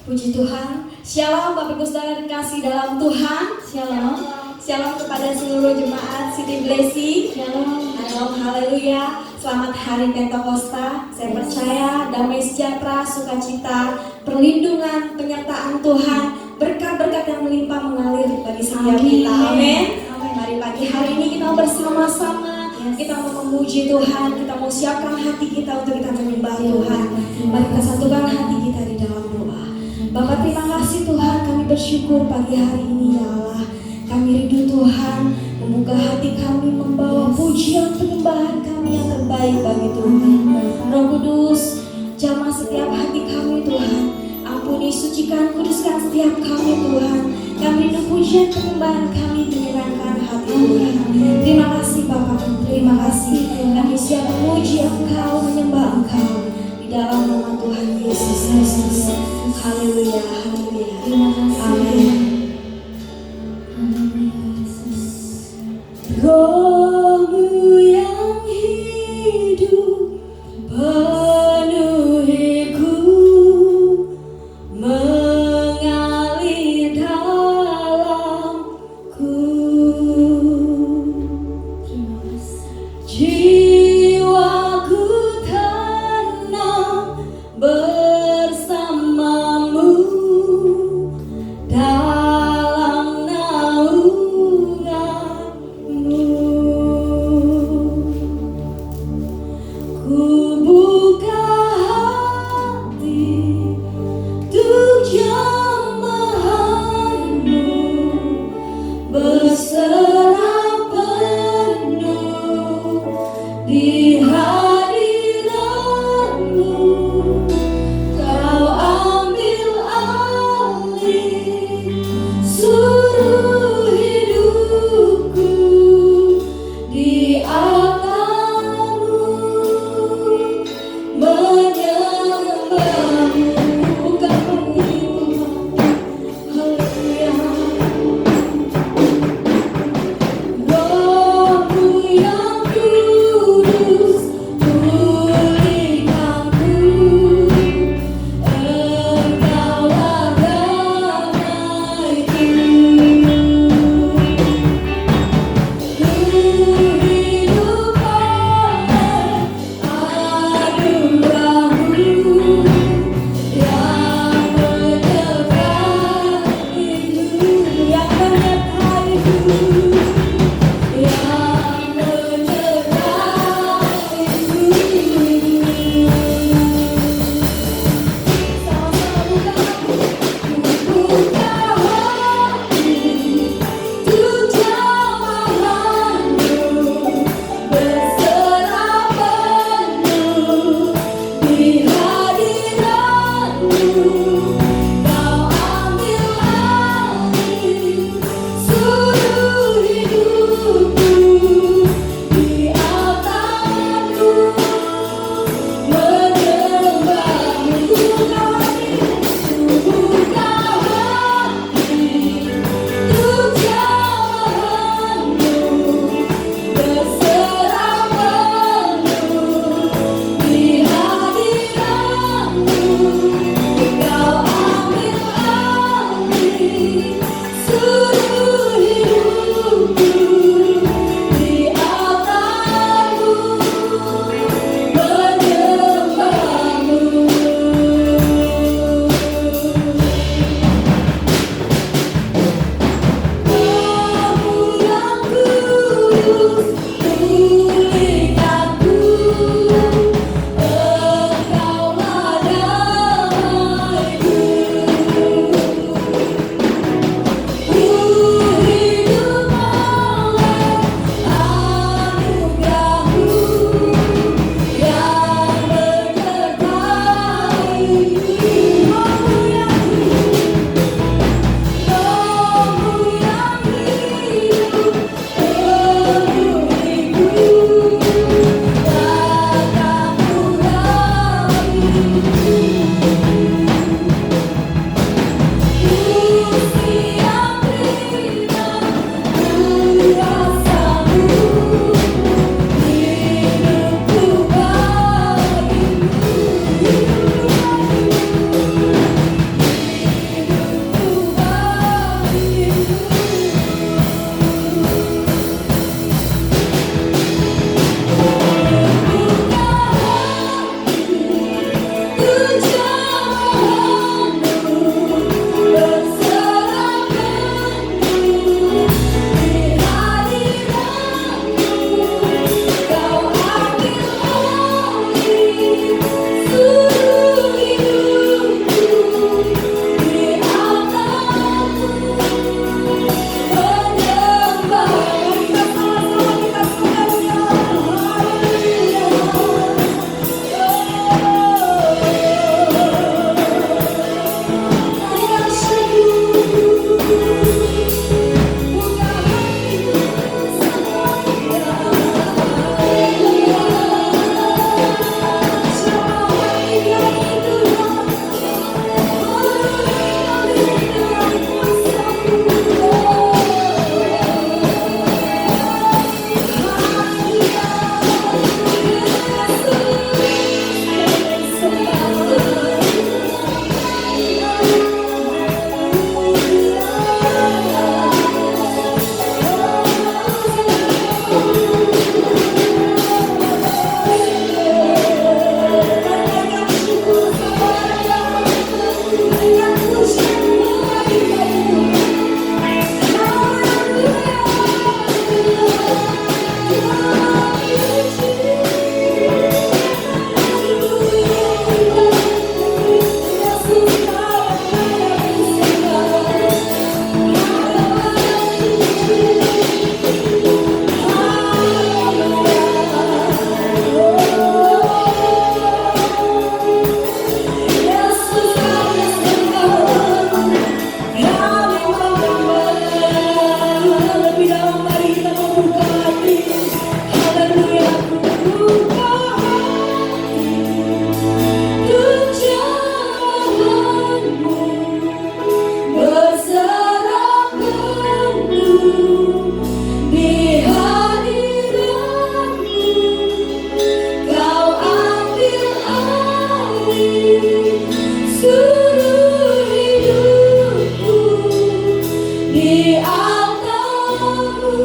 Puji Tuhan. Shalom Bapak Ibu Saudara dikasih dalam Tuhan. Shalom. Shalom kepada seluruh jemaat City Blessing. Shalom. Haleluya. Selamat hari Pentakosta. Saya percaya damai sejahtera, sukacita, perlindungan, penyertaan Tuhan, berkat-berkat yang melimpah mengalir bagi setiap kita. Amin. Mari pagi hari ini kita bersama-sama, kita mau memuji Tuhan, kita mau siapkan hati kita untuk kita menyembah Tuhan. Mari kita satukan hati kita di dalam doa. Bapak, terima kasih Tuhan, kami bersyukur pagi hari ini ya Allah. Kami rindu Tuhan membuka hati kami, membawa pujian penyembahan kami yang terbaik bagi Tuhan. Roh Kudus, jamah setiap hati kami Tuhan. Ampuni, sucikan, kuduskan setiap kami Tuhan. Kami rindu pujian penyembahan kami menyenangkan hati Tuhan. Terima kasih Bapak, terima kasih. Kami siap memuji Engkau, menyembah Engkau di dalam nama Tuhan Yesus Kristus. Haleluya, haleluya. Amin. Roh-Mu yang hidup penuhiku, mengalir dalamku. Jiwaku tenang bersamamu. di altarmu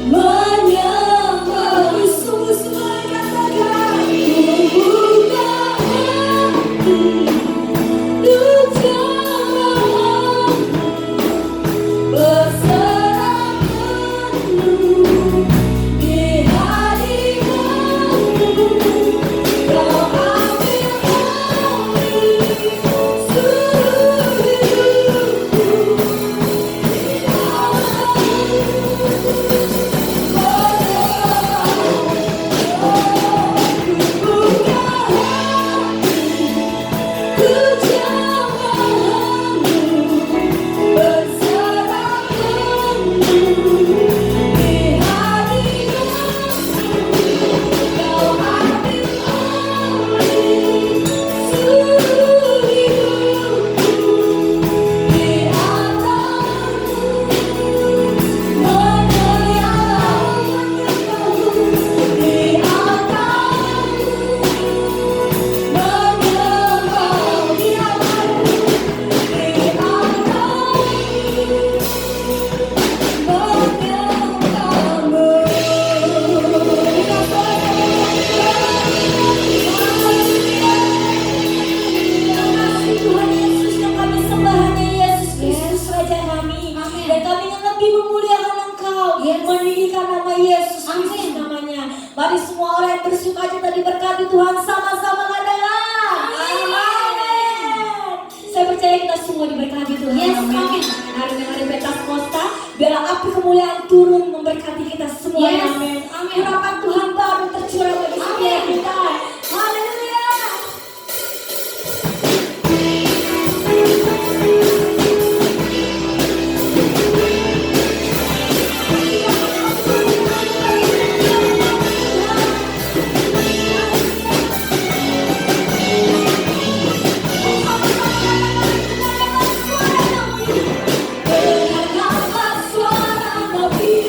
menyembah. Sungguh-sungguh katakan, ku buka hati untuk jamaah, berserah penuh di hadiratmu. Kau ambil alih seluruh hidupku. Meninggikan nama Yesus Kristus namanya. Mari semua orang yang bersukacita diberkati Tuhan sama-sama katakan amin. Saya percaya kita semua diberkati Tuhan. Amin. Hari ini hari Pentakosta, biarlah api kemuliaan turun memberkati kita semua. Amin. Urapan Tuhan baru tercurah bagi setiap kita. Haleluya. Dengarkanlah suara Nabi.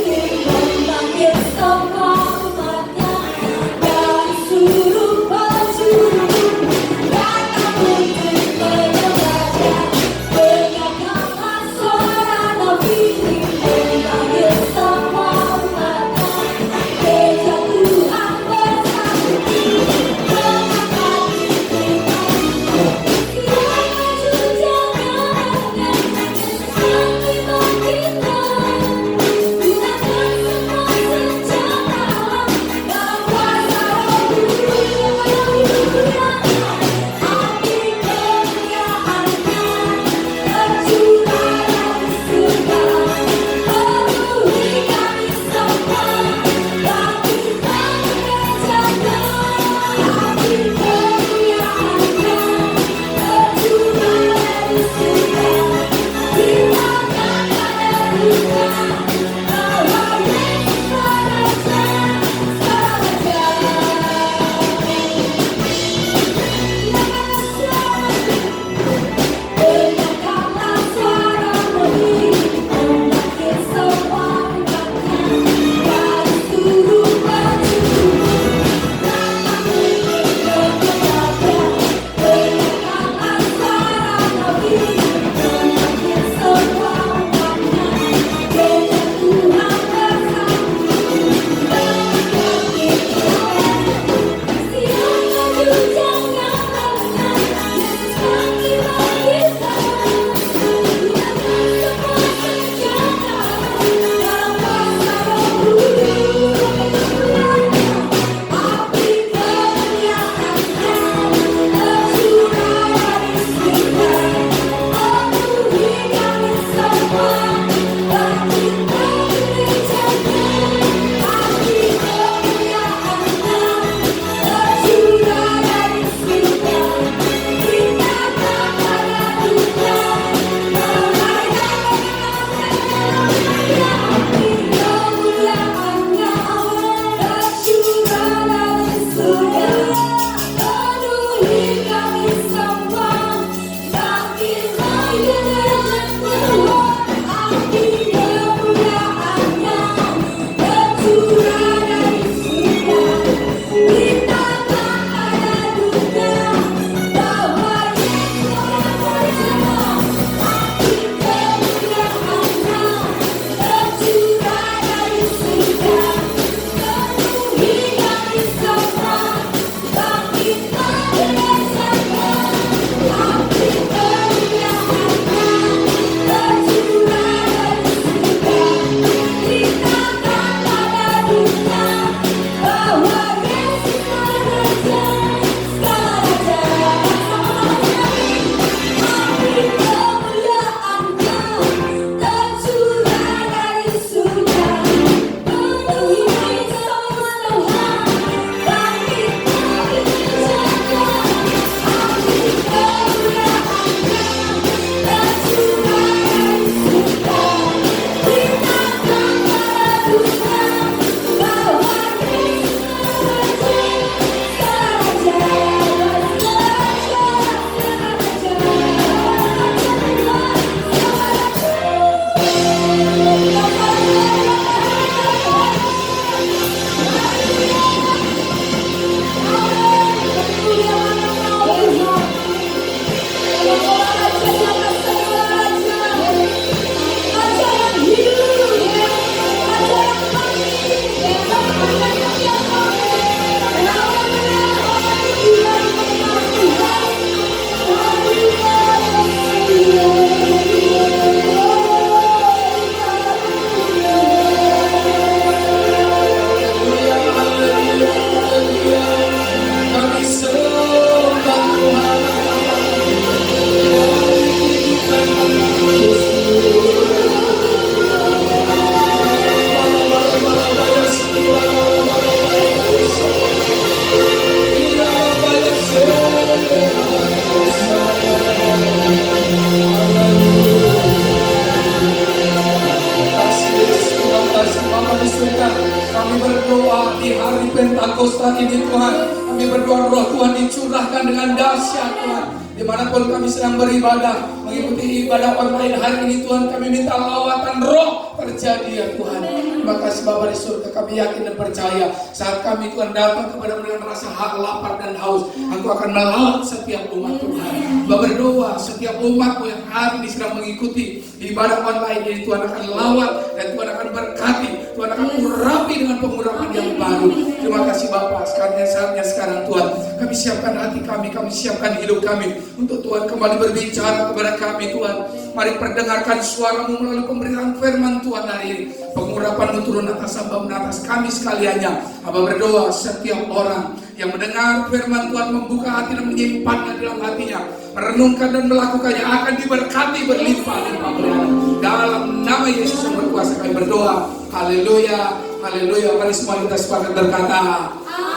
Pentakosta ini Tuhan, kami berdoa roh Tuhan dicurahkan dengan dahsyat Tuhan. Dimanapun kami sedang beribadah, mengikuti ibadah online hari ini Tuhan, kami minta lawatan roh terjadi ya Tuhan. Terima kasih Bapa di surga, kami yakin dan percaya saat kami Tuhan datang kepada dengan rasa lapar dan haus, Engkau akan melawat setiap umat Tuhan. Bapa berdoa setiap umatmu yang hari ini sedang mengikuti ibadah online ini, Tuhan akan lawat dan Tuhan akan berkati, Tuhan akan urapi dengan pengurapan yang baru. Terima kasih Bapa, saatnya sekarang Tuhan, kami siapkan hati kami siapkan hidup kami untuk Tuhan kembali berbicara kepada kami Tuhan. Mari perdengarkan suara-Mu melalui pemberitaan firman Tuhan hari ini. Pengurapan-Mu turun atas hamba, atas kami sekaliannya. Hamba berdoa setiap orang yang mendengar firman Tuhan, membuka hati dan menyimpannya dalam hatinya, merenungkan dan melakukannya, akan diberkati berlimpah-limpah berlimpah. Dalam nama Yesus yang berkuasa kami berdoa. Haleluya, haleluya. Mari semua kita sepakat berkata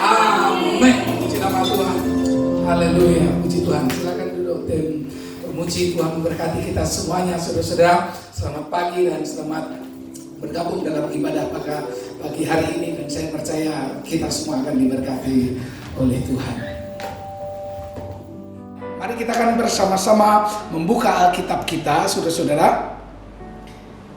amin. Puji nama Tuhan. Haleluya, puji Tuhan. Silakan duduk tim pemuji Tuhan memberkati kita semuanya, saudara-saudara. Selamat pagi dan selamat bergabung dalam ibadah pagi hari ini, dan saya percaya kita semua akan diberkati oleh Tuhan. Mari kita akan bersama-sama membuka Alkitab kita, saudara-saudara.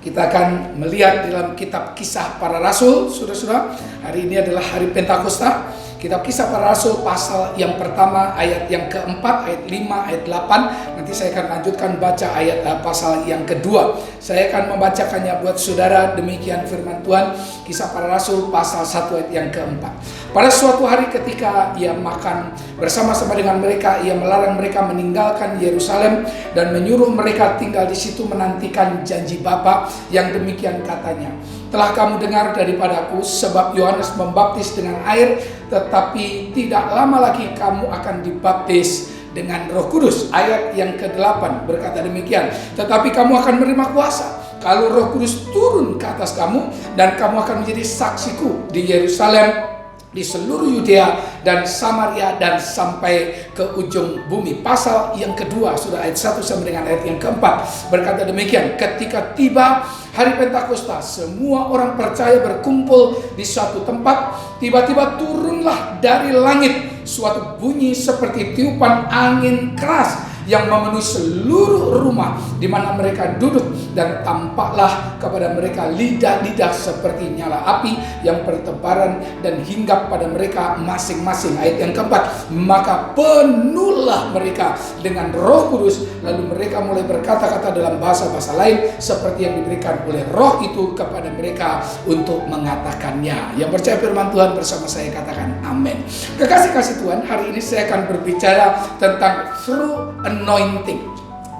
Kita akan melihat dalam kitab Kisah Para Rasul, saudara-saudara. Hari ini adalah hari Pentakosta. Kitab Kisah Para Rasul pasal yang pertama ayat yang keempat, ayat 5, ayat 8. Nanti saya akan lanjutkan baca ayat pasal yang kedua. Saya akan membacakannya buat saudara. Demikian firman Tuhan, Kisah Para Rasul pasal 1 ayat yang keempat. Pada suatu hari ketika ia makan bersama-sama dengan mereka, ia melarang mereka meninggalkan Yerusalem dan menyuruh mereka tinggal di situ menantikan janji Bapa yang demikian katanya. Telah kamu dengar daripadaku, sebab Yohanes membaptis dengan air, tetapi tidak lama lagi kamu akan dibaptis dengan Roh Kudus. Ayat yang ke-8 berkata demikian, tetapi kamu akan menerima kuasa kalau Roh Kudus turun ke atas kamu, dan kamu akan menjadi saksiku di Yerusalem, di seluruh Yudea dan Samaria, dan sampai ke ujung bumi. Pasal yang kedua, sudah ayat 1 sampai dengan ayat yang keempat berkata demikian, ketika tiba hari Pentakosta, semua orang percaya berkumpul di suatu tempat. Tiba-tiba turunlah dari langit suatu bunyi seperti tiupan angin keras yang memenuhi seluruh rumah di mana mereka duduk, dan tampaklah kepada mereka lidah-lidah seperti nyala api yang bertebaran dan hinggap pada mereka masing-masing. Ayat yang keempat, maka penuhlah mereka dengan Roh Kudus, lalu mereka mulai berkata-kata dalam bahasa-bahasa lain seperti yang diberikan oleh Roh itu kepada mereka untuk mengatakannya. Yang percaya firman Tuhan bersama saya katakan amin. Kekasih-kasih Tuhan, hari ini saya akan berbicara tentang true anointing,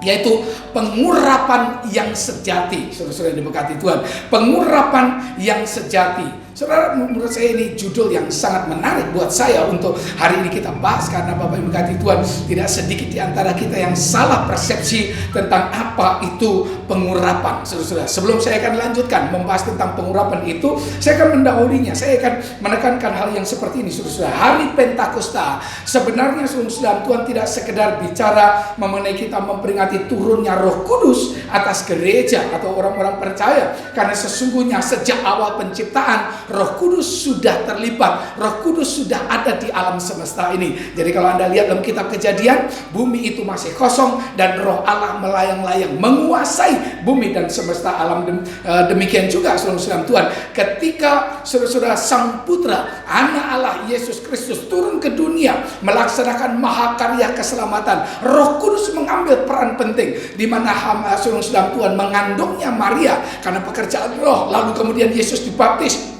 yaitu pengurapan yang sejati. Saudara-saudara yang diberkati Tuhan, pengurapan yang sejati. Saudara, menurut saya ini judul yang sangat menarik buat saya untuk hari ini kita bahas, karena Bapak Ibu diberkati Tuhan, tidak sedikit di antara kita yang salah persepsi tentang apa itu pengurapan. Saudara-saudara, sebelum saya akan lanjutkan membahas tentang pengurapan itu, saya akan mendahulunya. Saya akan menekankan hal yang seperti ini, saudara-saudara. Hari Pentakosta sebenarnya, saudara-saudara, Tuhan tidak sekedar bicara mengenai kita memperingati turunnya Roh Kudus atas gereja atau orang-orang percaya, karena sesungguhnya sejak awal penciptaan Roh Kudus sudah terlibat, Roh Kudus sudah ada di alam semesta ini. Jadi kalau Anda lihat dalam kitab Kejadian, bumi itu masih kosong dan Roh Allah melayang-layang menguasai bumi dan semesta alam. Demikian juga saudara-saudara Tuhan, ketika saudara-saudara Sang Putra, Anak Allah Yesus Kristus turun ke dunia melaksanakan mahakarya keselamatan, Roh Kudus mengambil peran penting, di mana saudara-saudara Tuhan mengandungnya Maria karena pekerjaan Roh. Lalu kemudian Yesus dibaptis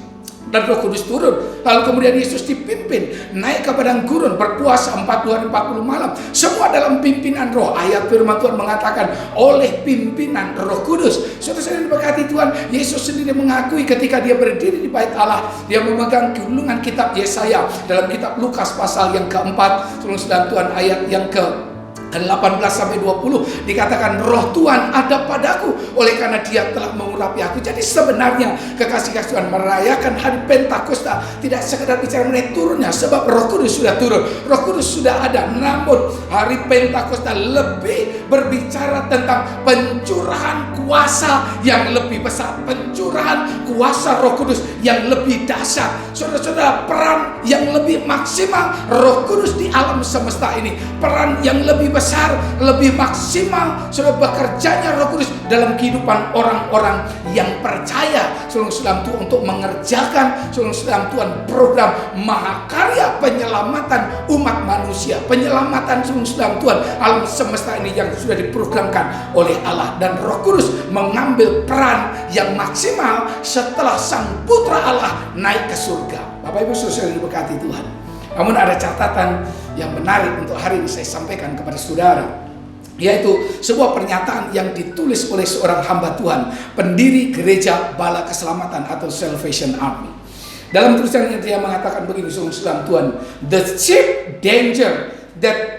dan Roh Kudus turun. Lalu kemudian Yesus dipimpin naik ke padang gurun, berpuasa 40 hari 40 malam, semua dalam pimpinan Roh. Ayat firman Tuhan mengatakan oleh pimpinan Roh Kudus. Saudara-saudara diberkati Tuhan, Yesus sendiri mengakui ketika dia berdiri di bait Allah, dia memegang gulungan kitab Yesaya dalam kitab Lukas pasal yang keempat, saudara Tuhan, ayat yang ke 18 sampai 20 dikatakan roh Tuhan ada padaku oleh karena dia telah mengurapi aku. Jadi sebenarnya kekasih-kasih Tuhan merayakan hari Pentakosta tidak sekedar bicara mengenai turunnya, sebab Roh Kudus sudah turun, Roh Kudus sudah ada. Namun hari Pentakosta lebih berbicara tentang pencurahan kuasa yang lebih besar, pencurahan kuasa Roh Kudus yang lebih dahsyat. Saudara-saudara, peran yang lebih maksimal Roh Kudus di alam semesta ini, peran yang lebih besar, lebih maksimal sudah bekerjanya Roh Kudus dalam kehidupan orang-orang yang percaya saudara Tuhan untuk mengerjakan saudara Tuhan program mahakarya penyelamatan umat manusia, penyelamatan saudara Tuhan alam semesta ini yang sudah diprogramkan oleh Allah. Dan Roh Kudus mengambil peran yang maksimal setelah Sang Putra Allah naik ke surga. Bapak Ibu saudara yang diberkati Tuhan, namun ada catatan yang menarik untuk hari ini saya sampaikan kepada saudara, yaitu sebuah pernyataan yang ditulis oleh seorang hamba Tuhan, pendiri gereja Bala Keselamatan atau Salvation Army. Dalam tulisannya dia mengatakan begini, saudara Tuhan, the chief danger that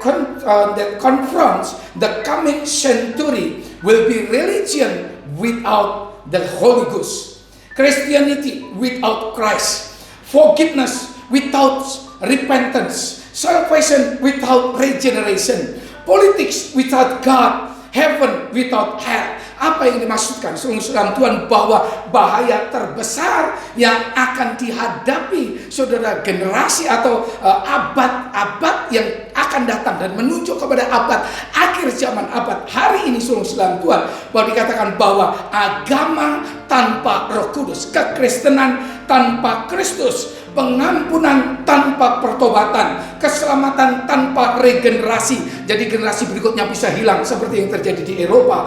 confronts the coming century will be religion without the Holy Ghost, Christianity without Christ, forgiveness without repentance, salvation without regeneration, politics without God, heaven without hell. Apa yang dimaksudkan saudara Tuhan? Bahwa bahaya terbesar yang akan dihadapi saudara generasi atau abad-abad yang akan datang dan menunjuk kepada abad akhir zaman, abad hari ini saudara Tuhan, bahwa dikatakan bahwa agama tanpa Roh Kudus, kekristenan tanpa Kristus, pengampunan tanpa pertobatan, keselamatan tanpa regenerasi. Jadi generasi berikutnya bisa hilang seperti yang terjadi di Eropa.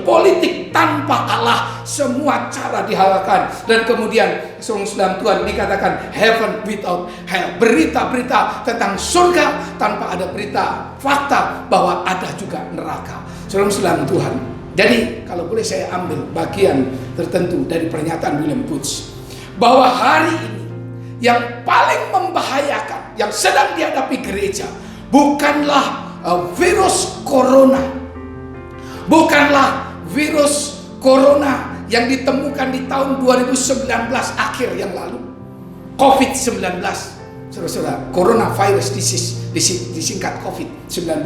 Politik tanpa Allah, semua cara dihalalkan. Dan kemudian saudara Tuhan dikatakan heaven without hell, berita-berita tentang surga tanpa ada berita fakta bahwa ada juga neraka. Saudara Tuhan, jadi kalau boleh saya ambil bagian tertentu dari pernyataan William Booth, bahwa hari ini yang paling membahayakan yang sedang dihadapi gereja bukanlah virus corona, bukanlah virus corona yang ditemukan di tahun 2019 akhir yang lalu, COVID-19, saudara-saudara, coronavirus disease, disingkat COVID-19.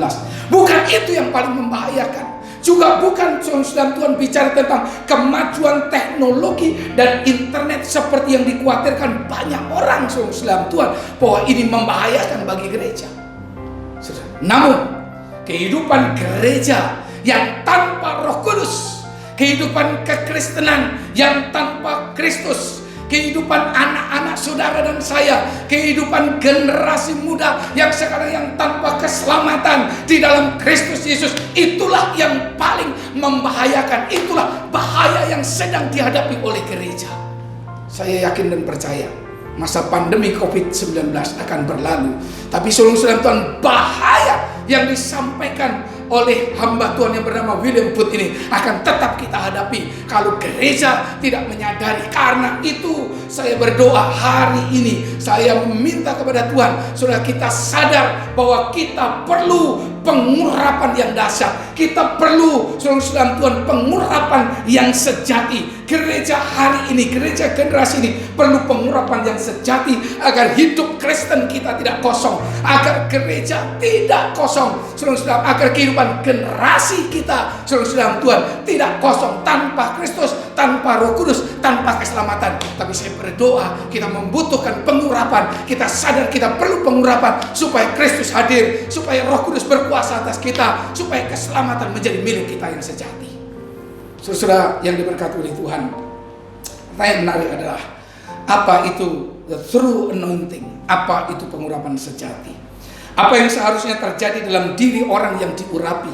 Bukan itu yang paling membahayakan. Juga bukan saudara Tuhan bicara tentang kemajuan teknologi dan internet seperti yang dikhawatirkan banyak orang saudara Tuhan, bahwa ini membahayakan bagi gereja. Namun kehidupan gereja yang tanpa Roh Kudus, kehidupan kekristenan yang tanpa Kristus, kehidupan anak-anak saudara dan saya, kehidupan generasi muda yang sekarang yang tanpa keselamatan di dalam Kristus Yesus, itulah yang paling membahayakan. Itulah bahaya yang sedang dihadapi oleh gereja. Saya yakin dan percaya masa pandemi COVID-19 akan berlalu, tapi saudara Tuhan, bahaya yang disampaikan oleh hamba Tuhan yang bernama William Booth ini akan tetap kita hadapi kalau gereja tidak menyadari. Karena itu saya berdoa hari ini, saya meminta kepada Tuhan, saudara, kita sadar bahwa kita perlu pengurapan yang dahsyat. Kita perlu saudara Tuhan pengurapan yang sejati. Gereja hari ini, gereja generasi ini perlu pengurapan yang sejati agar hidup Kristen kita tidak kosong, agar gereja tidak kosong, saudara, agar kehidupan generasi kita saudara Tuhan tidak kosong tanpa Kristus, tanpa Roh Kudus, tanpa keselamatan. Tapi saya berdoa kita membutuhkan pengurapan. Kita sadar kita perlu pengurapan supaya Kristus hadir, supaya Roh Kudus berkuasa atas kita, supaya keselamatan menjadi milik kita yang sejati. Saudara yang diberkati oleh Tuhan, pertanyaan menarik adalah, apa itu the true anointing? Apa itu pengurapan sejati? Apa yang seharusnya terjadi dalam diri orang yang diurapi?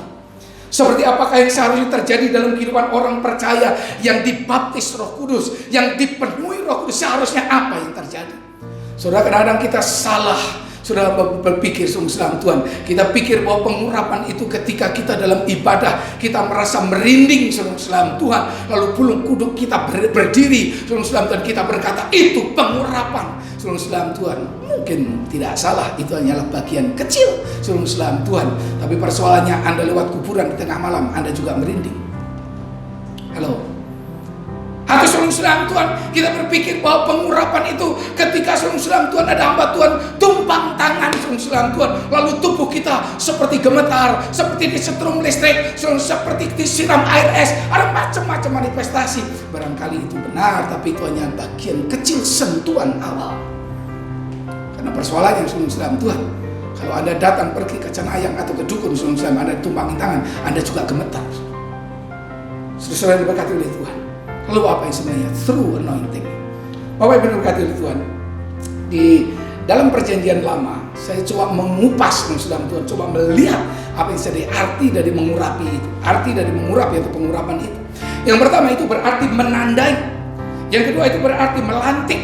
Seperti apakah yang seharusnya terjadi dalam kehidupan orang percaya yang dibaptis Roh Kudus, yang dipenuhi Roh Kudus? Seharusnya apa yang terjadi? Saudara, kadang-kadang kita salah. Saudara berpikir saudara Tuhan, kita pikir bahwa pengurapan itu ketika kita dalam ibadah kita merasa merinding saudara Tuhan, lalu bulu kuduk kita berdiri saudara Tuhan, kita berkata itu pengurapan. saudara Tuhan, mungkin tidak salah, itu hanyalah bagian kecil saudara Tuhan. Tapi persoalannya Anda lewat kuburan di tengah malam, Anda juga merinding. Halo. Atau saudara Tuhan, kita berpikir bahwa pengurapan itu ketika saudara Tuhan ada hamba Tuhan tumpang tangan saudara Tuhan, lalu tubuh kita seperti gemetar, seperti disetrum listrik, seperti disiram air es, ada macam-macam manifestasi. Barangkali itu benar, tapi itu hanya bagian kecil sentuhan awal. Karena persoalannya saudara Tuhan, kalau Anda datang pergi ke Cenayang atau ke dukun saudara, Anda tumpangin tangan, Anda juga gemetar. Saudara diberkati oleh Tuhan. Lalu apa yang sebenarnya true anointing? Bapak Ibu diberkati oleh Tuhan. Di dalam perjanjian lama, saya coba mengupas saudara Tuhan, coba melihat apa yang jadi arti dari mengurapi itu. Arti dari mengurapi atau pengurapan itu. Yang pertama itu berarti menandai. Yang kedua itu berarti melantik.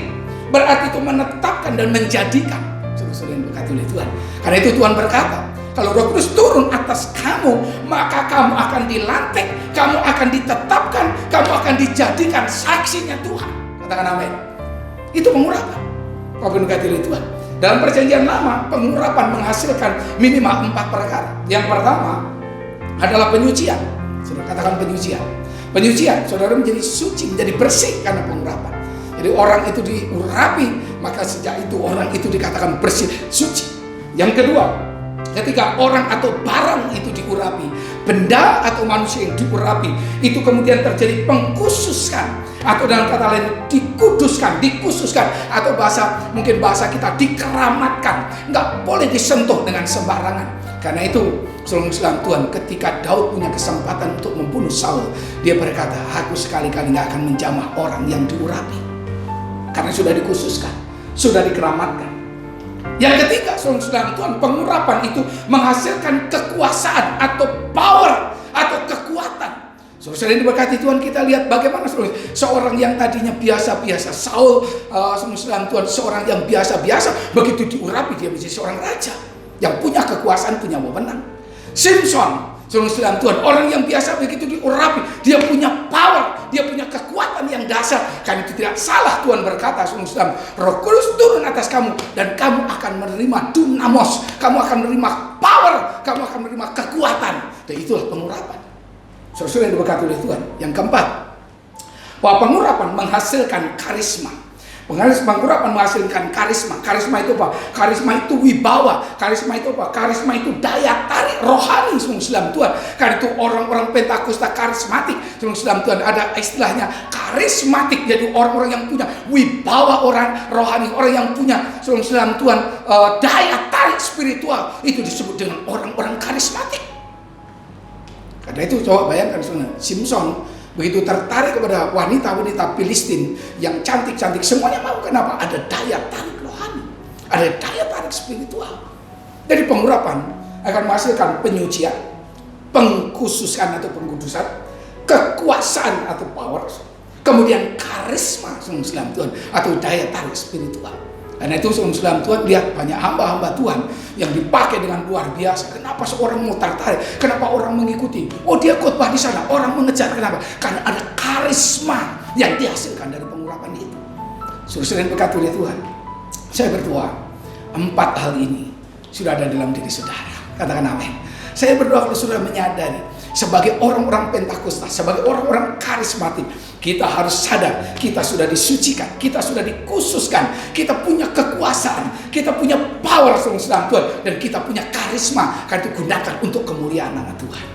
Berarti itu menetapkan dan menjadikan. Saudara-saudara yang diberkati oleh Tuhan. Karena itu Tuhan berkata, kalau Roh Kudus turun atas kamu, maka kamu akan dilantik, kamu akan ditetapkan, kamu akan dijadikan saksinya Tuhan. Katakan amin. Itu pengurapan. Bapak diberkati oleh Tuhan. Dalam perjanjian lama, pengurapan menghasilkan minimal 4 perkara. Yang pertama adalah penyucian. Saudara katakan penyucian. Penyucian, saudara menjadi suci, menjadi bersih karena pengurapan. Jadi orang itu diurapi, maka sejak itu orang itu dikatakan bersih, suci. Yang kedua, ketika orang atau barang itu diurapi, benda atau manusia yang diurapi, itu kemudian terjadi pengkhususkan, atau dalam kata lain dikhususkan, atau mungkin bahasa kita dikeramatkan, nggak boleh disentuh dengan sembarangan. Karena itu, saudara Tuhan, ketika Daud punya kesempatan untuk membunuh Saul, dia berkata, aku sekali-kali nggak akan menjamah orang yang diurapi, karena sudah dikhususkan, sudah dikeramatkan. Yang ketiga, saudara Tuhan, pengurapan itu menghasilkan kekuasaan atau power atau kekuatan. Saudara yang diberkati Tuhan, kita lihat bagaimana seorang yang tadinya biasa-biasa, Saul, saudara Tuhan, seorang yang biasa-biasa, begitu diurapi dia menjadi seorang raja yang punya kekuasaan, punya wewenang. Simpson, saudara Tuhan, orang yang biasa begitu diurapi, dia punya power, dia punya kekuatan yang dasar. Karena itu tidak salah Tuhan berkata, saudara, Roh Kudus turun atas kamu dan kamu akan menerima dunamos, kamu akan menerima power, kamu akan menerima kekuatan. Dan itulah pengurapan. Saudara yang diberkati oleh Tuhan. Yang keempat, bahwa pengurapan menghasilkan karisma. Pengurapan menghasilkan karisma. Karisma itu apa? Karisma itu wibawa. Karisma itu apa? Karisma itu daya tarik rohani, saudara Tuhan. Karena itu orang-orang Pentakosta karismatik, saudara Tuhan, ada istilahnya karismatik. Jadi orang-orang yang punya wibawa, orang rohani, orang yang punya, saudara Tuhan, daya tarik spiritual, itu disebut dengan orang-orang karismatik. Karena itu coba bayangkan, saudara, Simpson begitu tertarik kepada wanita-wanita Filistin yang cantik-cantik, semuanya mau. Kenapa? Ada daya tarik rohani, ada daya tarik spiritual. Jadi pengurapan akan menghasilkan penyucian, pengkhususan atau pengkudusan, kekuasaan atau power, kemudian karisma, saudara Tuhan, atau daya tarik spiritual. Karena itu saudara Tuhan, lihat banyak hamba-hamba Tuhan yang dipakai dengan luar biasa. Kenapa seorang mau tertarik? Kenapa orang mengikuti? Oh, dia khotbah di sana, orang mengejar. Kenapa? Karena ada karisma yang dihasilkan dari pengurapan itu. Saudara yang berkati oleh Tuhan, saya berdoa 4 hal ini sudah ada dalam diri saudara. Katakan amin. Saya berdoa kalau saudara menyadari, sebagai orang-orang Pentakosta, sebagai orang-orang karismatik, kita harus sadar kita sudah disucikan, kita sudah dikhususkan, kita punya kekuasaan, kita punya power, saudara Tuhan, dan kita punya karisma. Karena itu gunakan untuk kemuliaan nama Tuhan.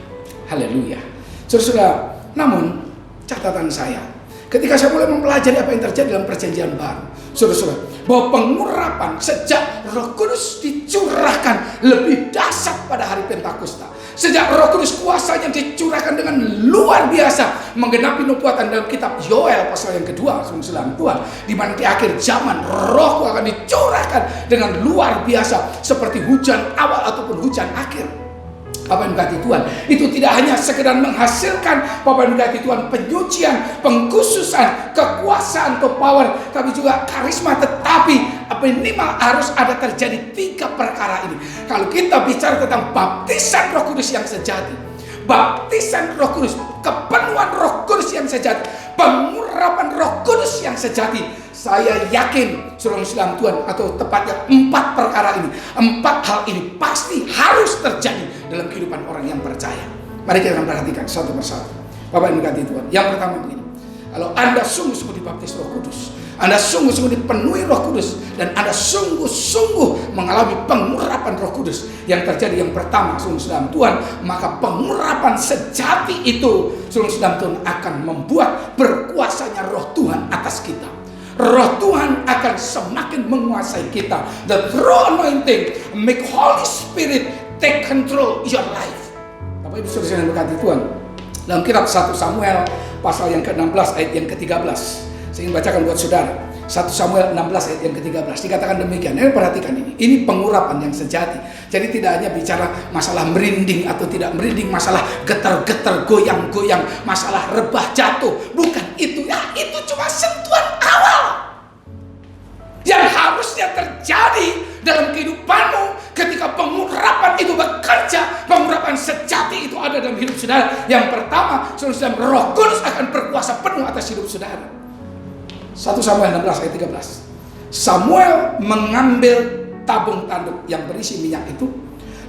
Haleluya. Saudara, namun catatan saya, ketika saya mulai mempelajari apa yang terjadi dalam perjanjian baru, saudara, bahwa pengurapan sejak Roh Kudus dicurahkan lebih dahsyat pada hari Pentakosta. Sejak Roh Kudus kuasanya dicurahkan dengan luar biasa, menggenapi nubuatan dalam kitab Yoel pasal yang kedua, saudara Tuhan, di mana di akhir zaman Roh akan dicurahkan dengan luar biasa seperti hujan awal ataupun hujan akhir. Bapak yang diberkati Tuhan, itu tidak hanya sekedar menghasilkan, Bapak yang diberkati Tuhan, penyucian, pengkhususan, kekuasaan atau power, tapi juga karisma. Tetapi minimal harus ada terjadi 3 perkara ini. Kalau kita bicara tentang baptisan Roh Kudus yang sejati, baptisan Roh Kudus, kepenuhan Roh Kudus yang sejati, pengurapan pengurapan Roh Kudus yang sejati. Saya yakin saudara Tuhan, atau tepatnya 4 perkara ini, 4 hal ini pasti harus terjadi dalam kehidupan orang yang percaya. Mari kita akan perhatikan satu persatu. Bapak yang dikasihi Tuhan, yang pertama begini. Kalau Anda sungguh-sungguh dibaptis Roh Kudus, Anda sungguh-sungguh dipenuhi Roh Kudus, dan Anda sungguh-sungguh mengalami pengurapan Roh Kudus yang terjadi yang pertama, saudara Tuhan, maka pengurapan sejati itu, saudara Tuhan, akan membuat berkuasanya Roh Tuhan atas kita. Roh Tuhan akan semakin menguasai kita. The true anointing make Holy Spirit take control your life. Bapak Ibu Saudara yang berkati Tuhan, dalam kitab 1 Samuel pasal yang ke-16 ayat yang ke-13, saya ingin bacakan buat saudara. 1 Samuel 16 ayat yang ke-13 dikatakan demikian. Perhatikan ini. Ini pengurapan yang sejati. Jadi tidak hanya bicara masalah merinding atau tidak merinding, masalah getar-getar, goyang-goyang, masalah rebah jatuh. Bukan itu. Ya, itu cuma sentuhan awal yang harusnya terjadi dalam kehidupanmu ketika pengurapan itu bekerja. Pengurapan sejati itu ada dalam hidup saudara. Yang pertama, saudara, Roh Kudus akan berkuasa penuh atas hidup saudara. 1 Samuel 16 ayat 13. Samuel mengambil tabung tanduk yang berisi minyak itu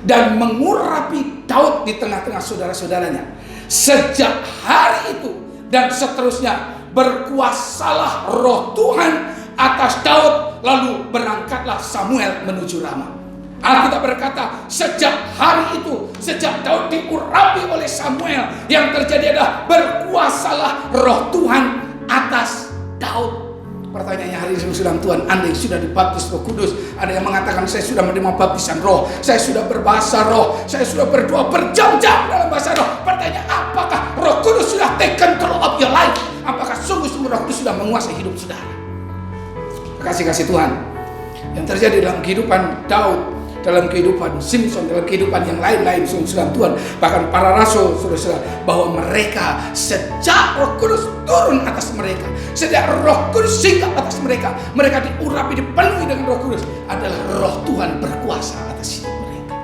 dan mengurapi Daud di tengah-tengah saudara-saudaranya. Sejak hari itu dan seterusnya berkuasalah Roh Tuhan atas Daud, lalu berangkatlah Samuel menuju Rama. Alkitab berkata, sejak hari itu, sejak Daud diurapi oleh Samuel, yang terjadi adalah berkuasalah Roh Tuhan atas Daud. Pertanyaannya hari ini, saudara Tuhan, Anda yang sudah dibaptis Roh Kudus, ada yang mengatakan saya sudah menerima baptisan Roh, saya sudah berbahasa Roh, saya sudah berdoa berjam-jam dalam bahasa Roh. Pertanyaan, apakah Roh Kudus sudah take control of your life? Apakah sungguh-sungguh Roh Kudus sudah menguasai hidup saudara? Kasih Tuhan, yang terjadi dalam kehidupan Daud, dalam kehidupan Simpson, dalam kehidupan yang lain-lain, saudara Tuhan, bahkan para rasul, saudara, bahwa mereka sejak Roh Kudus turun atas mereka, sejak Roh Kudus singgah atas mereka, mereka diurapi, dipenuhi dengan Roh Kudus, adalah Roh Tuhan berkuasa atas hidup mereka.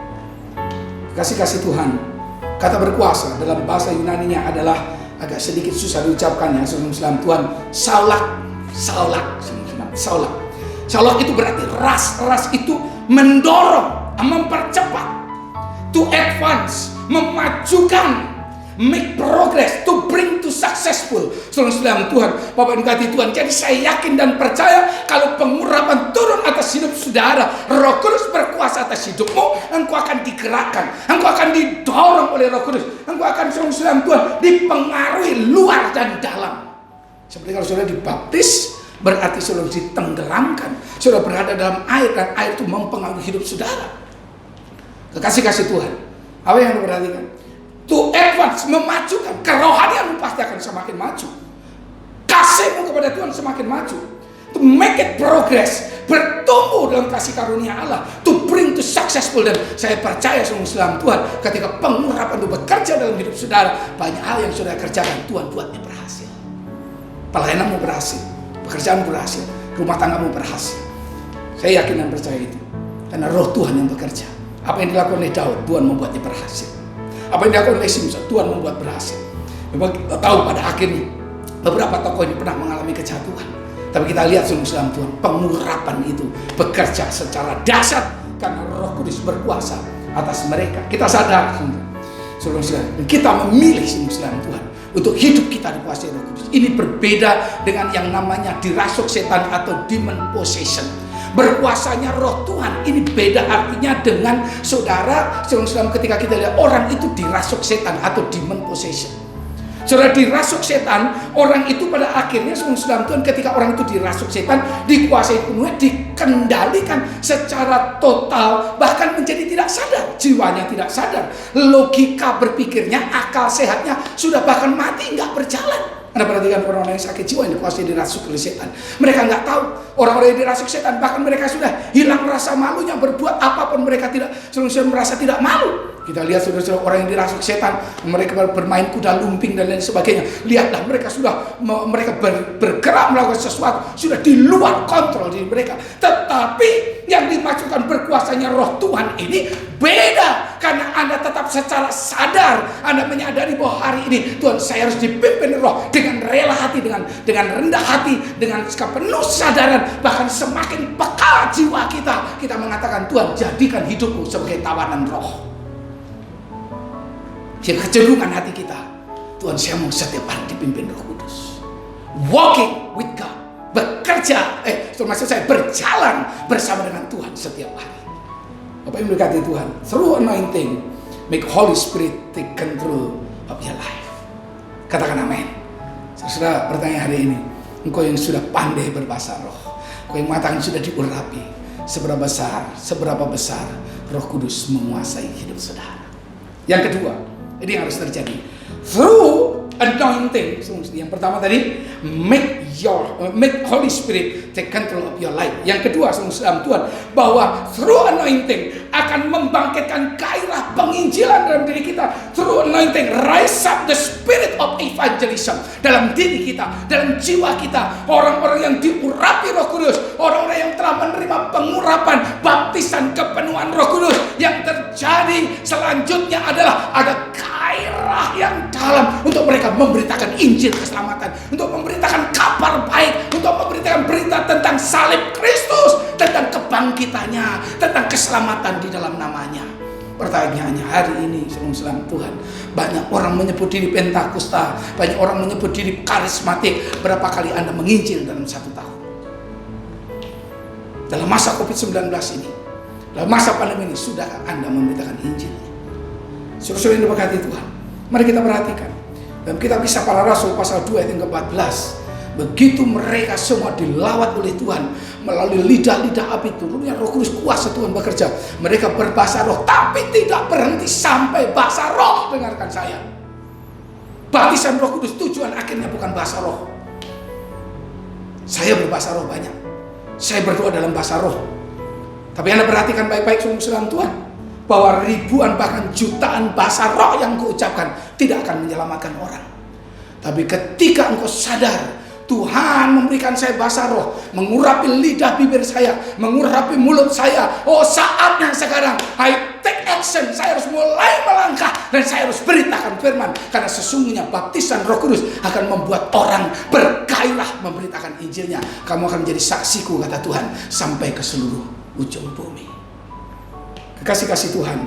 Kasih Tuhan, kata berkuasa dalam bahasa Yunaninya adalah agak sedikit susah diucapkannya, saudara Tuhan. Saulak itu berarti ras itu mendorong, mempercepat, to advance, memajukan, make progress, to bring to successful. Saudara Tuhan, Bapak dikasihi Tuhan. Jadi saya yakin dan percaya kalau pengurapan turun atas hidup saudara, Roh Kudus berkuasa atas hidupmu, engkau akan digerakkan, engkau akan didorong oleh Roh Kudus, engkau akan, saudara Tuhan, dipengaruhi luar dan dalam. Seperti kalau saudara dibaptis, berarti saudara ditenggelamkan, saudara berada dalam air, dan air itu mempengaruhi hidup saudara. Kasih Tuhan, apa yang Anda perhatikan? To advance, memajukan, kerohanianmu pasti akan semakin maju, kasihmu kepada Tuhan semakin maju. To make it progress, bertumbuh dalam kasih karunia Allah, to bring to successful. Dan saya percaya saudara Tuhan, ketika pengurapan itu bekerja dalam hidup saudara, banyak hal yang saudara kerjakan Tuhan buatnya berhasil. Pelayananmu berhasil, pekerjaan berhasil, rumah tanggamu berhasil. Saya yakin dan percaya itu, karena Roh Tuhan yang bekerja. Apa yang dilakukan oleh Daud, Tuhan membuatnya berhasil. Apa yang dilakukan oleh Simpson, Tuhan membuat berhasil. Memang kita tahu pada akhirnya beberapa tokoh ini pernah mengalami kejatuhan, tapi kita lihat saudara Tuhan, pengurapan itu bekerja secara dahsyat karena Roh Kudus berkuasa atas mereka. Kita sadar, saudara, kita memilih saudara Tuhan untuk hidup kita dikuasai Roh Kudus. Ini berbeda dengan yang namanya dirasuk setan atau demon possession. Berkuasanya Roh Tuhan ini beda artinya dengan saudara ketika kita lihat orang itu dirasuk setan atau demon possession. Saudara, dirasuk setan, orang itu pada akhirnya saudara Tuhan, ketika orang itu dirasuk setan, dikuasai penuh, dikendalikan secara total, bahkan menjadi tidak sadar, jiwanya tidak sadar, logika berpikirnya, akal sehatnya sudah bahkan mati, nggak berjalan. Anda perhatikan orang-orang yang sakit jiwa yang dikuasai dirasuk oleh setan. Mereka nggak tahu orang-orang yang dirasuk setan, bahkan mereka sudah hilang rasa malunya, berbuat apapun mereka tidak, selalu merasa tidak malu. Kita lihat saudara-saudara orang yang dirasuk setan, mereka bermain kuda lumping dan lain sebagainya. Lihatlah mereka sudah bergerak melakukan sesuatu, sudah di luar kontrol diri mereka. Tetapi yang dimaksudkan berkuasanya Roh Tuhan ini beda. karena Anda tetap secara sadar, Anda menyadari bahwa hari ini Tuhan, saya harus dipimpin Roh dengan rela hati, dengan rendah hati, dengan penuh kesadaran, bahkan semakin peka jiwa kita mengatakan, Tuhan, jadikan hidupku sebagai tawanan Roh. Jadi kecenderungan hati kita, Tuhan, saya mau setiap hari dipimpin Roh Kudus. Walking with God, maksud saya berjalan bersama dengan Tuhan setiap hari. Bapak yang berkati Tuhan, through anointing, make Holy Spirit take control of your life. Katakan amin. Saudara bertanya hari ini, engkau yang sudah pandai berbahasa roh, engkau yang mengatakan sudah diurapi, seberapa besar Roh Kudus menguasai hidup saudara. Yang kedua, ini yang harus terjadi through anointing. Yang pertama tadi, make Holy Spirit take control of your life. Yang kedua, Tuhan, bahwa through anointing akan membangkitkan gairah penginjilan dalam diri kita. Through anointing, rise up the spirit of evangelism dalam diri kita, dalam jiwa kita. Orang-orang yang diurapi Roh Kudus, orang-orang yang telah menerima pengurapan, baptisan kepenuhan Roh Kudus, yang terjadi selanjutnya adalah ada gairah yang dalam untuk mereka memberitakan Injil keselamatan, untuk memberitakan kabar baik, untuk memberitakan berita tentang salib Kristus, tentang kebangkitannya, tentang keselamatan di dalam namanya. Pertanyaannya hari ini, saudara Tuhan, banyak orang menyebut diri Pentakosta, banyak orang menyebut diri karismatik. Berapa kali Anda menginjil dalam 1 tahun? Dalam masa COVID-19 ini, dalam masa pandemi ini, sudahkah Anda memberitakan Injil? Saudara-saudara yang diberkati Tuhan, mari kita perhatikan dalam kitab Kisah Para Rasul pasal 2 ayat yang ke-14. Begitu mereka semua dilawat oleh Tuhan melalui lidah-lidah api, turunnya Roh Kudus, kuasa Tuhan bekerja. Mereka berbahasa roh, tapi tidak berhenti sampai bahasa roh. Dengarkan saya, baptisan Roh Kudus tujuan akhirnya bukan bahasa roh. Saya berbahasa roh banyak, saya berdoa dalam bahasa roh, tapi Anda perhatikan baik-baik saudara Tuhan, bahwa ribuan bahkan jutaan bahasa roh yang kuucapkan tidak akan menyelamatkan orang. Tapi ketika engkau sadar Tuhan memberikan saya bahasa roh, mengurapi lidah bibir saya, mengurapi mulut saya, oh saatnya sekarang I take action. Saya harus mulai melangkah dan saya harus beritakan firman, karena sesungguhnya baptisan Roh Kudus akan membuat orang bergairah memberitakan Injilnya. Kamu akan menjadi saksiku, kata Tuhan, sampai ke seluruh ujung bumi. Kekasih-kasih Tuhan,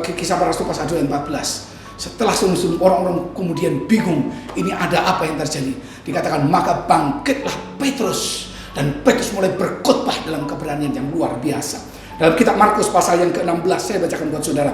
Kisah Para Rasul pasal 2 ayat 14. Setelah orang-orang kemudian bingung, ini ada apa yang terjadi? Dikatakan, maka bangkitlah Petrus, dan Petrus mulai berkhotbah dalam keberanian yang luar biasa. Dalam kitab Markus pasal yang ke-16, saya bacakan buat saudara.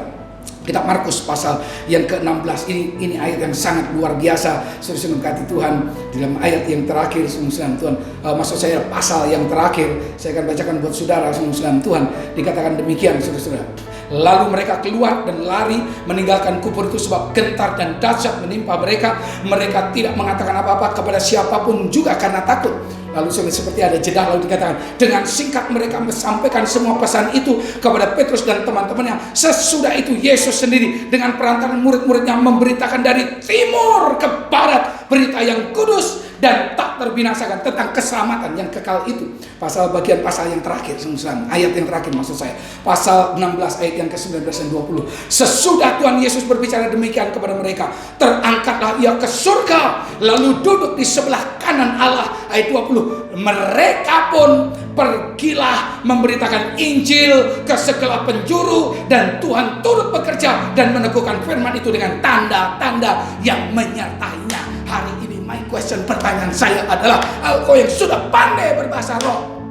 Kitab Markus pasal yang ke-16, ini ayat yang sangat luar biasa. Saudara berkati Tuhan, dalam ayat yang terakhir, Tuhan, maksud saya pasal yang terakhir, saya akan bacakan buat saudara, Tuhan, dikatakan demikian, saudara. Lalu mereka keluar dan lari meninggalkan kubur itu, sebab gentar dan dahsyat menimpa mereka. Mereka tidak mengatakan apa-apa kepada siapapun juga karena takut. Lalu seperti ada jeda, lalu dikatakan, dengan singkat mereka menyampaikan semua pesan itu kepada Petrus dan teman-temannya. Sesudah itu Yesus sendiri dengan perantaran murid-muridnya memberitakan dari timur ke barat berita yang kudus dan tak terbinasakan tentang keselamatan yang kekal itu. Bagian pasal yang terakhir, ayat yang terakhir maksud saya, pasal 16 ayat yang ke-19 dan 20. Sesudah Tuhan Yesus berbicara demikian kepada mereka, terangkatlah ia ke surga, lalu duduk di sebelah kanan Allah. Ayat 20, mereka pun pergilah memberitakan Injil ke segala penjuru, dan Tuhan turut bekerja dan meneguhkan firman itu dengan tanda-tanda yang menyertainya. Hari ini my question, pertanyaan saya adalah, engkau yang sudah pandai berbahasa roh,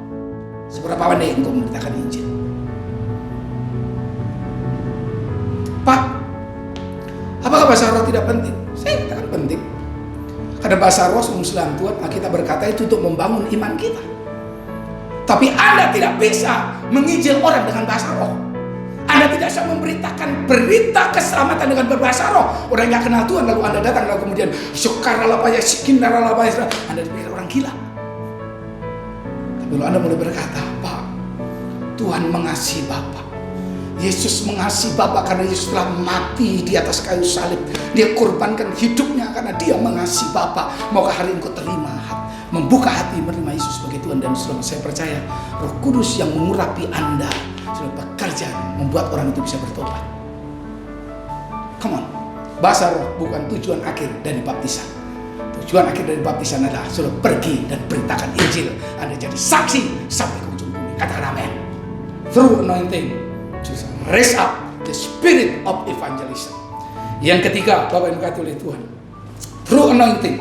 seberapa pandai engkau memberitakan Injil? Pak, apakah bahasa roh tidak penting? Saya katakan penting. Karena bahasa roh, Tuhan, kita berkata itu untuk membangun iman kita. Tapi Anda tidak bisa menginjil orang dengan bahasa roh. Anda tidak bisa memberitakan berita keselamatan dengan berbahasa roh. Orang yang kenal Tuhan, lalu Anda datang, lalu kemudian Anda dipikir orang gila. Tapi lalu Anda mulai berkata, Pak, Tuhan mengasihi Bapak. Yesus mengasihi Bapak karena Yesus telah mati di atas kayu salib. Dia korbankan hidupnya karena dia mengasihi Bapak. Maukah hari engkau terima, membuka hati menerima Yesus sebagai Tuhan dan Saudara? Saya percaya Roh Kudus yang mengurapi Anda sudah bekerja terjadi membuat orang itu bisa bertobat. Come on. Bahasa roh bukan tujuan akhir dari baptisan. Tujuan akhir dari baptisan adalah suruh pergi dan beritakan Injil. Anda jadi saksi sampai ke ujung bumi. Katakan amin. Through anointing, just raise up the spirit of evangelism. Yang ketiga, Bapak yang dikasihi oleh Tuhan, through anointing.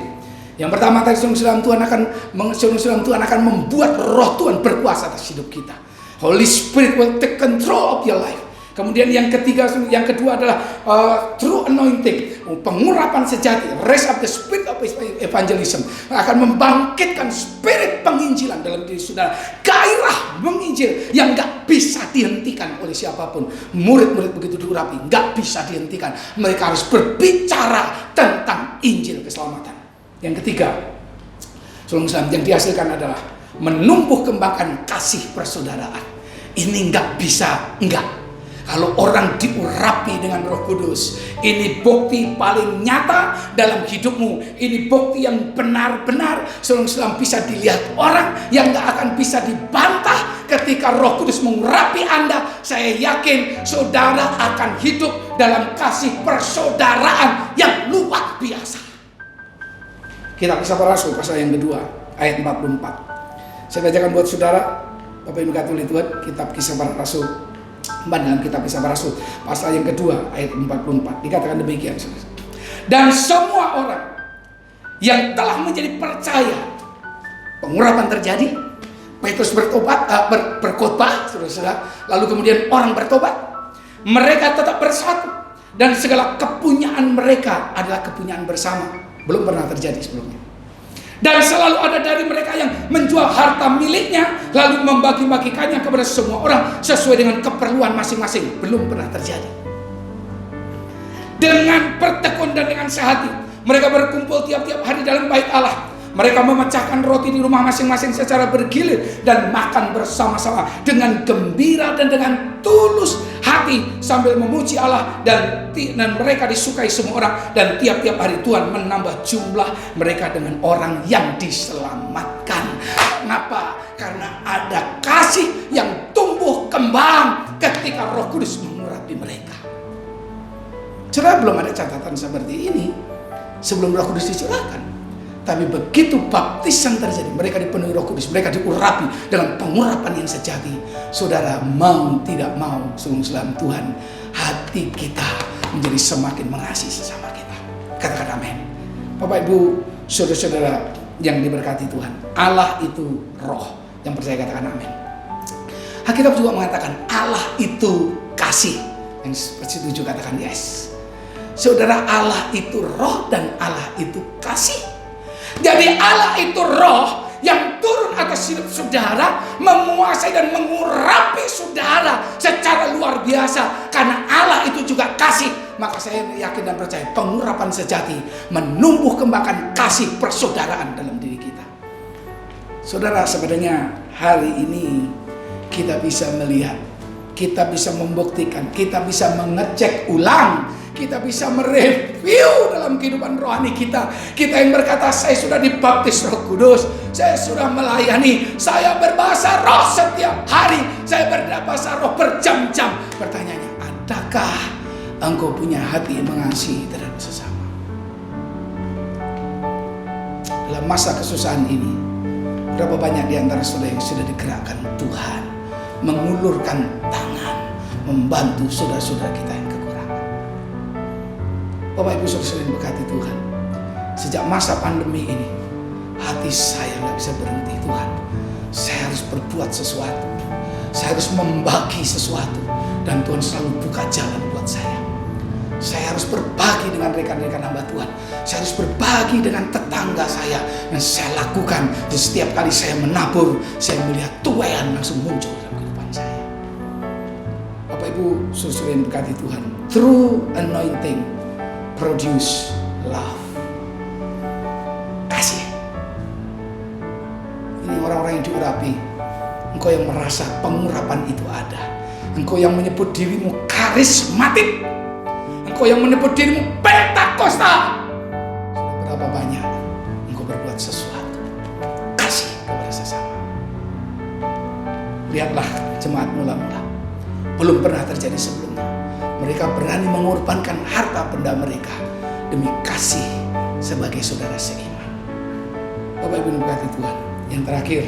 Yang pertama tadi Tuhan akan membuat roh Tuhan berkuasa atas hidup kita. Holy Spirit will take control of your life. Kemudian yang kedua adalah true anointing, pengurapan sejati, raise up the spirit of evangelism, akan membangkitkan spirit penginjilan dalam diri saudara, gairah menginjil yang gak bisa dihentikan oleh siapapun. Murid-murid begitu diurapi, gak bisa dihentikan. Mereka harus berbicara tentang Injil keselamatan. Yang ketiga, yang dihasilkan adalah menumbuh kembangkan kasih persaudaraan. Ini gak bisa enggak. Kalau orang diurapi dengan Roh Kudus, ini bukti paling nyata dalam hidupmu. Ini bukti yang benar-benar selalu bisa dilihat orang, yang gak akan bisa dibantah ketika Roh Kudus mengurapi Anda. Saya yakin saudara akan hidup dalam kasih persaudaraan yang luar biasa. Kitab Kisah Para Rasul pasal yang kedua ayat 44. Saya bacakan buat saudara, Bapak Ibu dikasihi oleh Tuhan, Kitab Kisah Para Rasul. Dalam Kitab Kisah Para Rasul pasal yang kedua ayat 44 dikatakan demikian. Dan semua orang yang telah menjadi percaya, pengurapan terjadi, Petrus berkhotbah, saudara-saudara, lalu kemudian orang bertobat, mereka tetap bersatu, dan segala kepunyaan mereka adalah kepunyaan bersama. Belum pernah terjadi sebelumnya. Dan selalu ada dari mereka yang menjual harta miliknya lalu membagi-bagikannya kepada semua orang sesuai dengan keperluan masing-masing. Belum pernah terjadi. Dengan bertekun dan dengan sehati, mereka berkumpul tiap-tiap hari dalam bait Allah. Mereka memecahkan roti di rumah masing-masing secara bergilir dan makan bersama-sama dengan gembira dan dengan tulus hati sambil memuji Allah, dan mereka disukai semua orang, dan tiap-tiap hari Tuhan menambah jumlah mereka dengan orang yang diselamatkan. Kenapa? Karena ada kasih yang tumbuh kembang ketika Roh Kudus mengurapi mereka. Saudara, belum ada catatan seperti ini sebelum Roh Kudus dicurahkan. Tapi begitu baptisan terjadi, mereka dipenuhi Roh Kudus, mereka diurapi dengan pengurapan yang sejati. Saudara, mau tidak mau, sungguh Tuhan, hati kita menjadi semakin mengasihi sesama kita. Katakan amin. Bapak Ibu, saudara-saudara yang diberkati Tuhan, Allah itu roh. Yang percaya katakan amin. Alkitab juga mengatakan Allah itu kasih. Yang setuju katakan yes. Saudara, Allah itu roh dan Allah itu kasih. Jadi Allah itu roh yang turun atas hidup saudara, menguasai dan mengurapi saudara secara luar biasa. Karena Allah itu juga kasih, maka saya yakin dan percaya pengurapan sejati menumbuh kembangkan kasih persaudaraan dalam diri kita. Saudara, sebenarnya hari ini kita bisa melihat, kita bisa membuktikan, kita bisa mengecek ulang, kita bisa mereview dalam kehidupan rohani kita. Kita yang berkata, saya sudah dibaptis Roh Kudus, saya sudah melayani, saya berbahasa roh setiap hari, saya berbahasa roh berjam-jam. Pertanyaannya, adakah engkau punya hati mengasihi terhadap sesama? Dalam masa kesusahan ini, berapa banyak di antara saudara yang sudah digerakkan Tuhan mengulurkan tangan membantu saudara-saudara kita yang kekurangan. Bapak Ibu saudara yang berkati Tuhan, sejak masa pandemi ini, hati saya gak bisa berhenti. Tuhan, saya harus berbuat sesuatu, saya harus membagi sesuatu, dan Tuhan selalu buka jalan buat saya. Saya harus berbagi dengan rekan-rekan hamba Tuhan, saya harus berbagi dengan tetangga saya, dan saya lakukan. Di setiap kali saya menabur, saya melihat tuaian langsung muncul dalam kehidupan saya. Bapak Ibu saudara yang berkati Tuhan, true anointing produce love. Kasih. Ini orang-orang yang diurapi. Engkau yang merasa pengurapan itu ada. Engkau yang menyebut dirimu karismatik. Engkau yang menyebut dirimu Pentakosta. Sudah berapa banyak engkau berbuat sesuatu. Kasih kepada sesama. Lihatlah jemaat mula-mula. belum pernah terjadi sebelumnya. Mereka berani mengorbankan harta benda mereka demi kasih sebagai saudara seiman. Bapak Ibu diberkati Tuhan. Yang terakhir,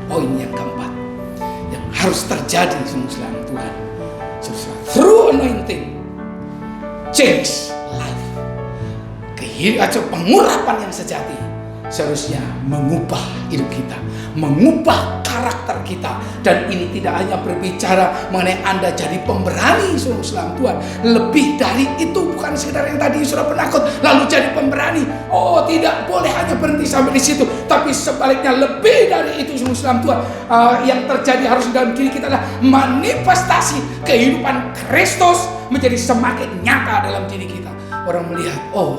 poin yang keempat yang harus terjadi sungguh Tuhan, through anointing change life. Atau pengurapan yang sejati seharusnya mengubah hidup kita, mengubah karakter kita. Dan ini tidak hanya berbicara mengenai Anda jadi pemberani sungguh Tuhan. Lebih dari itu, bukan sekedar yang tadi sudah penakut lalu jadi pemberani. Oh, tidak boleh hanya berhenti sampai di situ, tapi sebaliknya lebih dari itu sungguh Tuhan. Yang terjadi harus dalam diri kita adalah manifestasi kehidupan Kristus menjadi semakin nyata dalam diri kita. Orang melihat, oh,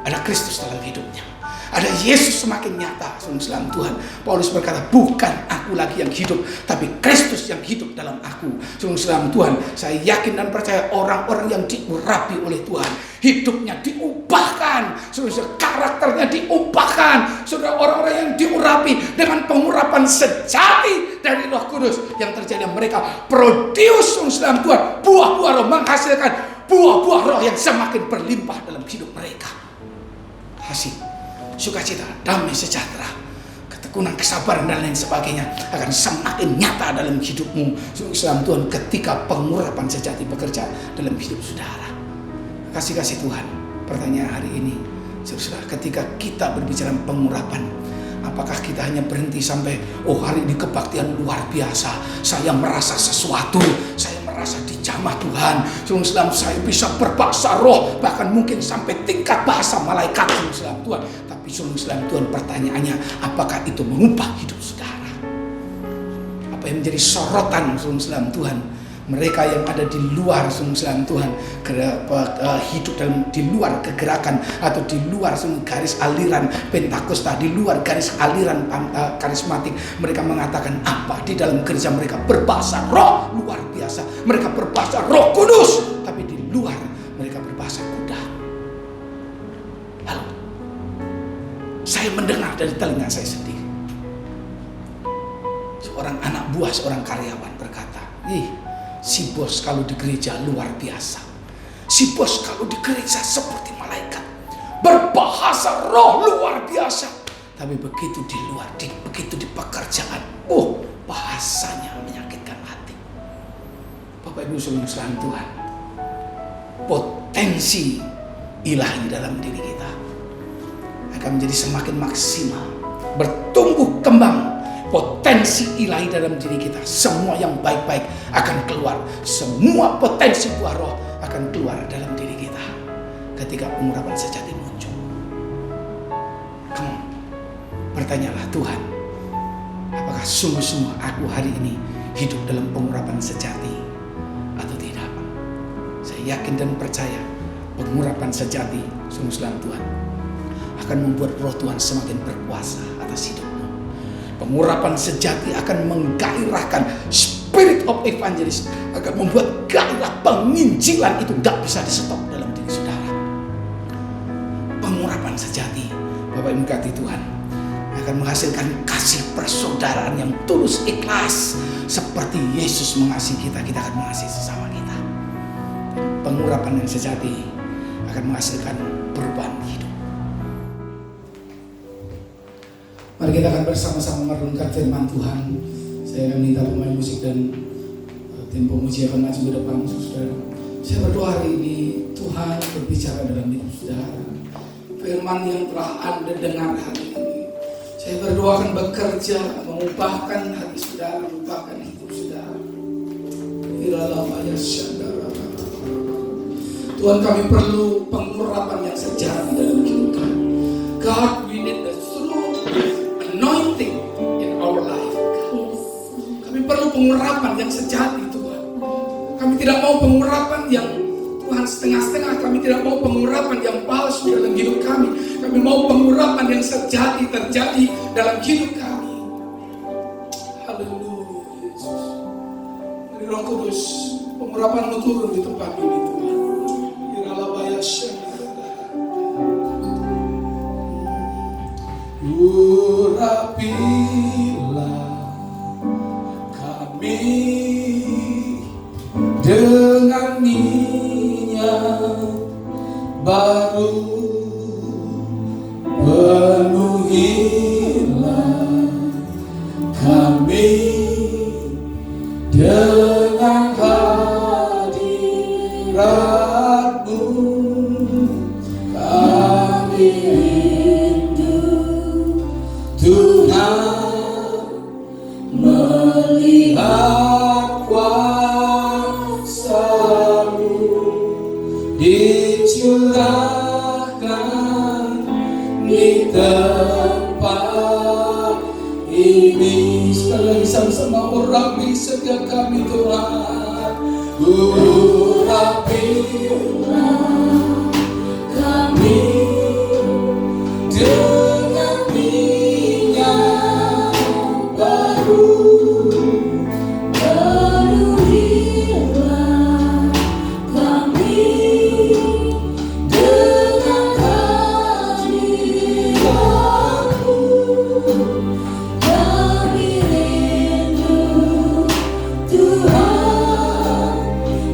ada Kristus dalam hidupnya, ada Yesus semakin nyata sungguh Tuhan. Paulus berkata, bukan aku lagi yang hidup, tapi Kristus yang hidup dalam aku sungguh Tuhan. Saya yakin dan percaya orang-orang yang diurapi oleh Tuhan, hidupnya diubahkan, karakternya diubahkan. Saudara, orang-orang yang diurapi dengan pengurapan sejati dari Roh Kudus, yang terjadi mereka produce sungguh Tuhan, buah-buah roh, menghasilkan buah-buah roh yang semakin berlimpah dalam hidup mereka. Kasih, sukacita, damai sejahtera, ketekunan, kesabaran dan lain sebagainya akan semakin nyata dalam hidupmu sungguh Tuhan ketika pengurapan sejati bekerja dalam hidup saudara. Kasih Tuhan, pertanyaan hari ini, saudara, ketika kita berbicara pengurapan, apakah kita hanya berhenti sampai, oh hari ini kebaktian luar biasa, saya merasa sesuatu, saya merasa dijamah Tuhan, saya bisa berbahasa roh, bahkan mungkin sampai tingkat bahasa malaikat Tuhan. Tapi Tuhan, pertanyaannya, apakah itu mengubah hidup saudara? Apa yang menjadi sorotan Tuhan? Mereka yang ada di luar Tuhan, hidup di luar kegerakan atau di luar garis aliran Pentakosta, di luar garis aliran karismatik, mereka mengatakan apa? Di dalam gereja mereka berbahasa roh luar biasa, mereka berbahasa Roh Kudus, tapi di luar mereka berbahasa kuda. Lalu saya mendengar dari telinga saya sendiri, seorang anak buah seorang karyawan berkata, si bos kalau di gereja luar biasa. Si bos kalau di gereja seperti malaikat, berbahasa roh luar biasa. Tapi begitu di luar, begitu di pekerjaan, bahasanya menyakitkan hati. Bapak Ibu sekalian Tuhan, potensi ilahi dalam diri kita akan menjadi semakin maksimal, bertumbuh kembang. Potensi ilahi dalam diri kita, semua yang baik-baik akan keluar, semua potensi buah roh akan keluar dalam diri kita ketika pengurapan sejati muncul. Bertanyalah, Tuhan, apakah sungguh-sungguh aku hari ini hidup dalam pengurapan sejati atau tidak? Saya yakin dan percaya pengurapan sejati sungguh Tuhan akan membuat roh Tuhan semakin berkuasa atas hidup. Pengurapan sejati akan menggairahkan spirit of evangelist, akan membuat gairah penginjilan itu tidak bisa di-stop dalam diri saudara. Pengurapan sejati, Bapak Ibu kati Tuhan, akan menghasilkan kasih persaudaraan yang tulus ikhlas. Seperti Yesus mengasihi kita, kita akan mengasihi sesama kita. Pengurapan yang sejati akan menghasilkan perubahan hidup. Mari kita akan bersama-sama merenungkan firman Tuhan. Saya akan minta pemain musik dan tim pemuji akan maju ke depan, saudara. Saya berdoa hari ini Tuhan berbicara dalam hidup saudara. Firman yang telah Anda dengar hari ini, saya berdoa akan bekerja mengubahkan hati saudara, mengubahkan hidup saudara. Tuhan, kami perlu pengurapan yang sejati dalam hidup kami. God, we need the anointing in our life. Kami perlu pengurapan yang sejati Tuhan. Kami tidak mau pengurapan yang Tuhan setengah-setengah. Kami tidak mau pengurapan yang palsu dalam hidup kami. Kami mau pengurapan yang sejati terjadi dalam hidup kami. Haleluya Yesus. Dari Roh Kudus, pengurapan-Mu turun di tempat ini Tuhan. Urapilah kami baru, penuhilah kami dengan hadirat-Mu. Kami rindu Tuhan melihat kuasa-Mu dicurahkan di tempat ini. Sekali lagi sama-sama, urapi setiap kami Tuhan. Urapilah kami dengan minyak baru, penuhilah kami dengan hadirat-Mu. Kami rindu Tuhan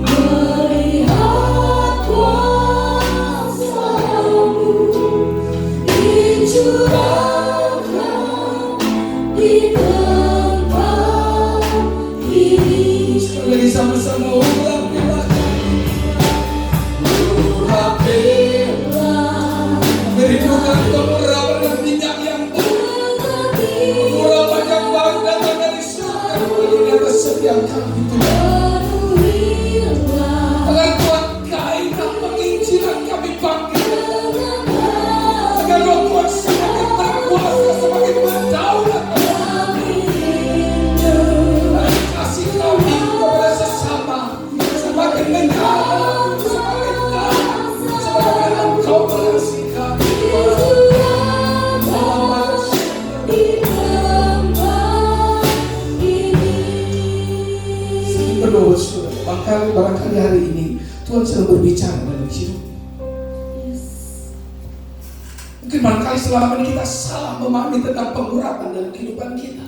melihat kuasa-Mu dicurahkan di tempat ini. Sekali lagi sama-sama, urapilah merindukan pengurapan dan minyak yang baru, pengurapan yang baru datang dari surga di atas setiap kami Tuhan. Agar Tuhan gairah penginjilan kami bangkitkan, agar Roh Tuhan semakin berkuasa, semakin berdaulat, dan kasih kami kepada sesama semakin mendalam, semakin dalam, semakin Engkau mengasihi kami. Berdoa saudara, barangkali hari ini Tuhan sedang berbicara dalam hidup. Mungkin barangkali selama ini kita salah memahami tentang pengurapan dalam kehidupan kita.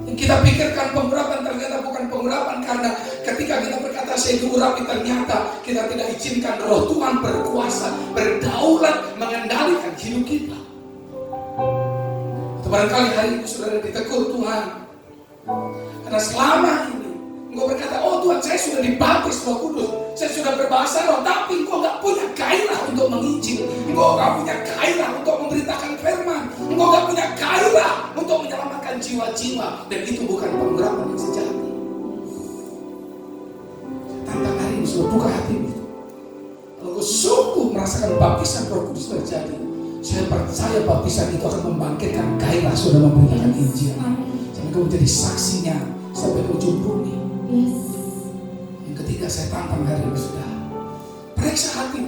Yang kita pikirkan pengurapan ternyata bukan pengurapan, karena ketika kita berkata saya diurapi, ternyata kita tidak izinkan Roh Tuhan berkuasa, berdaulat, mengendalikan hidup kita. Atau barangkali hari ini saudara ditegur Tuhan, karena selama ini engkau berkata, oh Tuhan saya sudah dibaptis Roh Kudus, saya sudah berbahasa roh, tapi engkau gak punya gairah untuk menginjil, engkau gak punya gairah untuk memberitakan firman, engkau gak punya gairah untuk menyelamatkan jiwa-jiwa, dan itu bukan pengurapan yang sejati. Tantang hari ini sudah buka hatimu. Kalau engkau sungguh merasakan baptisan Roh Kudus terjadi, saya percaya baptisan itu akan membangkitkan gairah sudah memberitakan Injil. Sampai kau menjadi saksinya sampai ke ujung bumi. Yang ketiga, saya tantang hari ini sudah periksa hati.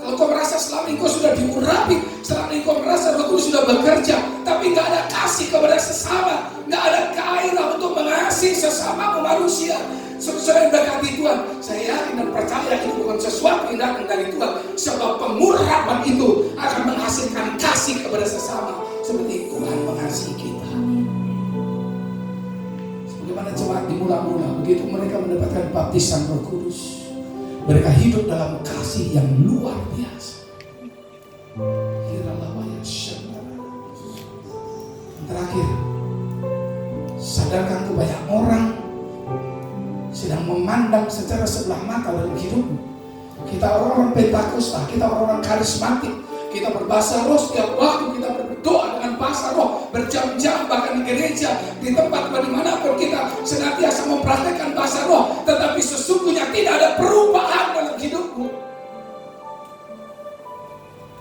Kalau kau merasa selama ini kau sudah diurapi, selama ini kau merasa Roh Kudus sudah bekerja, tapi nggak ada kasih kepada sesama, nggak ada gairah untuk mengasihi sesama manusia. Saudara yang berkati Tuhan, saya yakin dan percaya itu bukan sesuatu yang datang dari Tuhan, sebab pengurapan itu akan menghasilkan kasih kepada sesama seperti Tuhan mengasihi kita. Sebagaimana jemaat di mula-mula, begitu mereka mendapatkan baptisan Roh Kudus, mereka hidup dalam kasih yang luar biasa. Yang terakhir, sadarkan banyak orang sedang memandang secara sebelah mata dalam hidupmu. Kita orang-orang Pentakosta, kita orang-orang karismatik, kita berbahasa roh setiap waktu, kita berdoa dengan bahasa roh berjam-jam, bahkan di gereja, di tempat dimanapun kita senantiasa mempraktekkan bahasa roh, tetapi sesungguhnya tidak ada perubahan dalam hidupmu.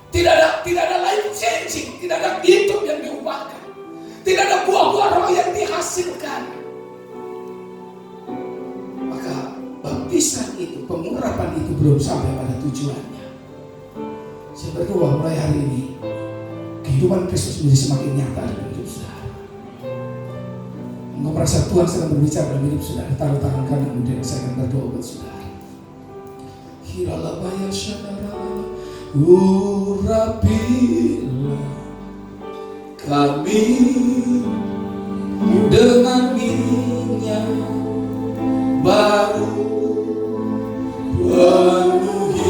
Tidak ada life changing, tidak ada hidup yang diubahkan, tidak ada buah-buah roh yang dihasilkan. Maka baptisan itu, pengurapan itu belum sampai pada tujuannya. Saya berdoa mulai hari ini kehidupan Kristus menjadi semakin nyata dalam hidup saudara. Engkau merasa Tuhan sedang berbicara dalam hidup saudara, taruh tangan kanan, kemudian saya akan berdoa buat saudara. Hiralabaya saudara, urapilah kami dengan minyak baru, penuhi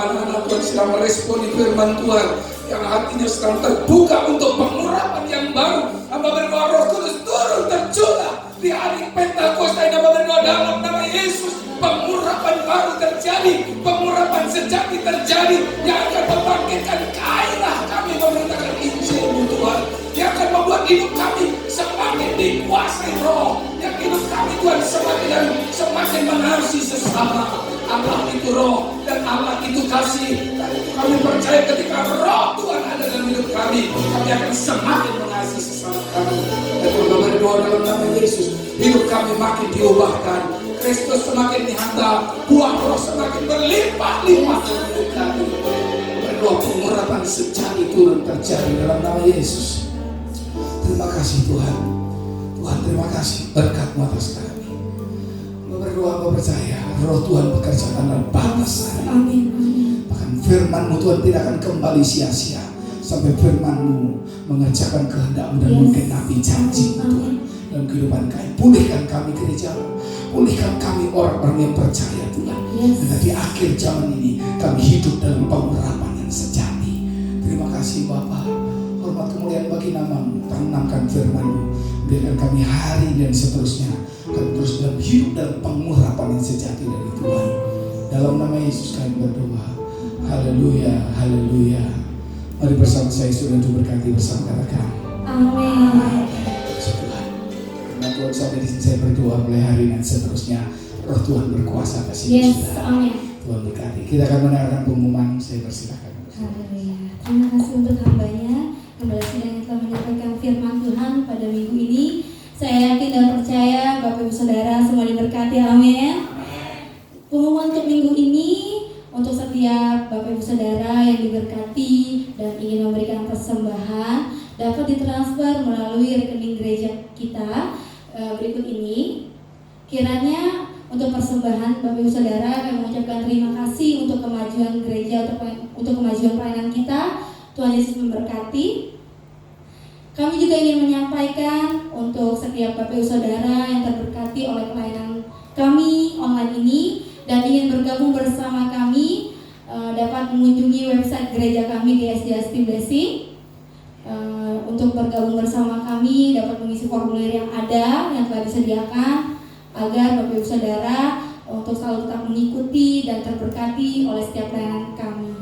anak-anak Tuhan sedang meresponi firman Tuhan, yang hatinya sedang terbuka untuk pengurapan yang baru. Hamba berdoa Roh Kudus turun tercurah di hari Pentakosta. Hamba berdoa dalam nama Yesus, pengurapan baru terjadi, pengurapan sejati terjadi, yang akan membangkitkan gairah kami memberitakan Injil-Mu Tuhan, yang akan membuat hidup kami semakin dikuasai Roh, yang hidup kami Tuhan semakin dan semakin mengasihi sesama. Allah itu Roh dan Allah itu kasih, dan itu kami percaya ketika Roh Tuhan ada dalam hidup kami akan semakin mengasihi sesama kami. Dan kami berdoa dalam nama Yesus, hidup kami makin diubahkan, Kristus semakin dihantar, buah Roh semakin berlimpah-limpah dalam hidup kami. Berdoa pengurapan sejati turun terjadi dalam nama Yesus. Terima kasih Tuhan. Tuhan terima kasih berkat-Mu atas kami. Berdoa percaya Roh Tuhan bekerja tanpa batas. Amin. Bahkan firman-Mu Tuhan tidak akan kembali sia-sia sampai firman-Mu mengerjakan kehendak-Mu dan menggenapi janji-Mu Tuhan dalam kehidupan kami. Pulihkan kami gereja, pulihkan kami orang-orang yang percaya Tuhan. Dan di akhir zaman ini kami hidup dalam pengurapan yang sejati. Terima kasih Bapa. Hormat kemuliaan bagi nama-Mu. Tanamkan firman-Mu, biarkan kami hari dan seterusnya kami terus dalam hidup dalam pengurapan yang sejati dari Tuhan. Dalam nama Yesus kami berdoa. Haleluya, haleluya. Mari bersama saya sudah diberkati bersama katakan Amin. Tuhan. Karena Tuhan sampai di sini saya berdoa mulai hari dan seterusnya Roh Tuhan berkuasa atas hidup kita. Amin. Tuhan berkati. Kita akan mendengarkan pengumuman. Saya persilakan. Haleluya. Terima kasih untuk hambanya Gembala Sidang yang telah menyampaikan firman Tuhan pada minggu ini. Saya yakin dan percaya Bapak Ibu Saudara semua diberkati. Amin. Pengumuman untuk minggu ini, untuk setiap Bapak Ibu Saudara yang diberkati dan ingin memberikan persembahan, dapat ditransfer melalui rekening gereja kita berikut ini. Kiranya untuk persembahan Bapak Ibu Saudara, kami mengucapkan terima kasih untuk kemajuan gereja, untuk kemajuan pelayanan kita. Tuhan Yesus memberkati. Kami juga ingin menyampaikan untuk setiap Bapak Ibu Saudara yang terberkati oleh pelayanan kami online ini dan ingin bergabung bersama kami, dapat mengunjungi website gereja kami GSJ City Blessing. Untuk bergabung bersama kami dapat mengisi formulir yang ada yang telah disediakan agar Bapak Ibu Saudara untuk selalu tetap mengikuti dan terberkati oleh setiap pelayanan kami.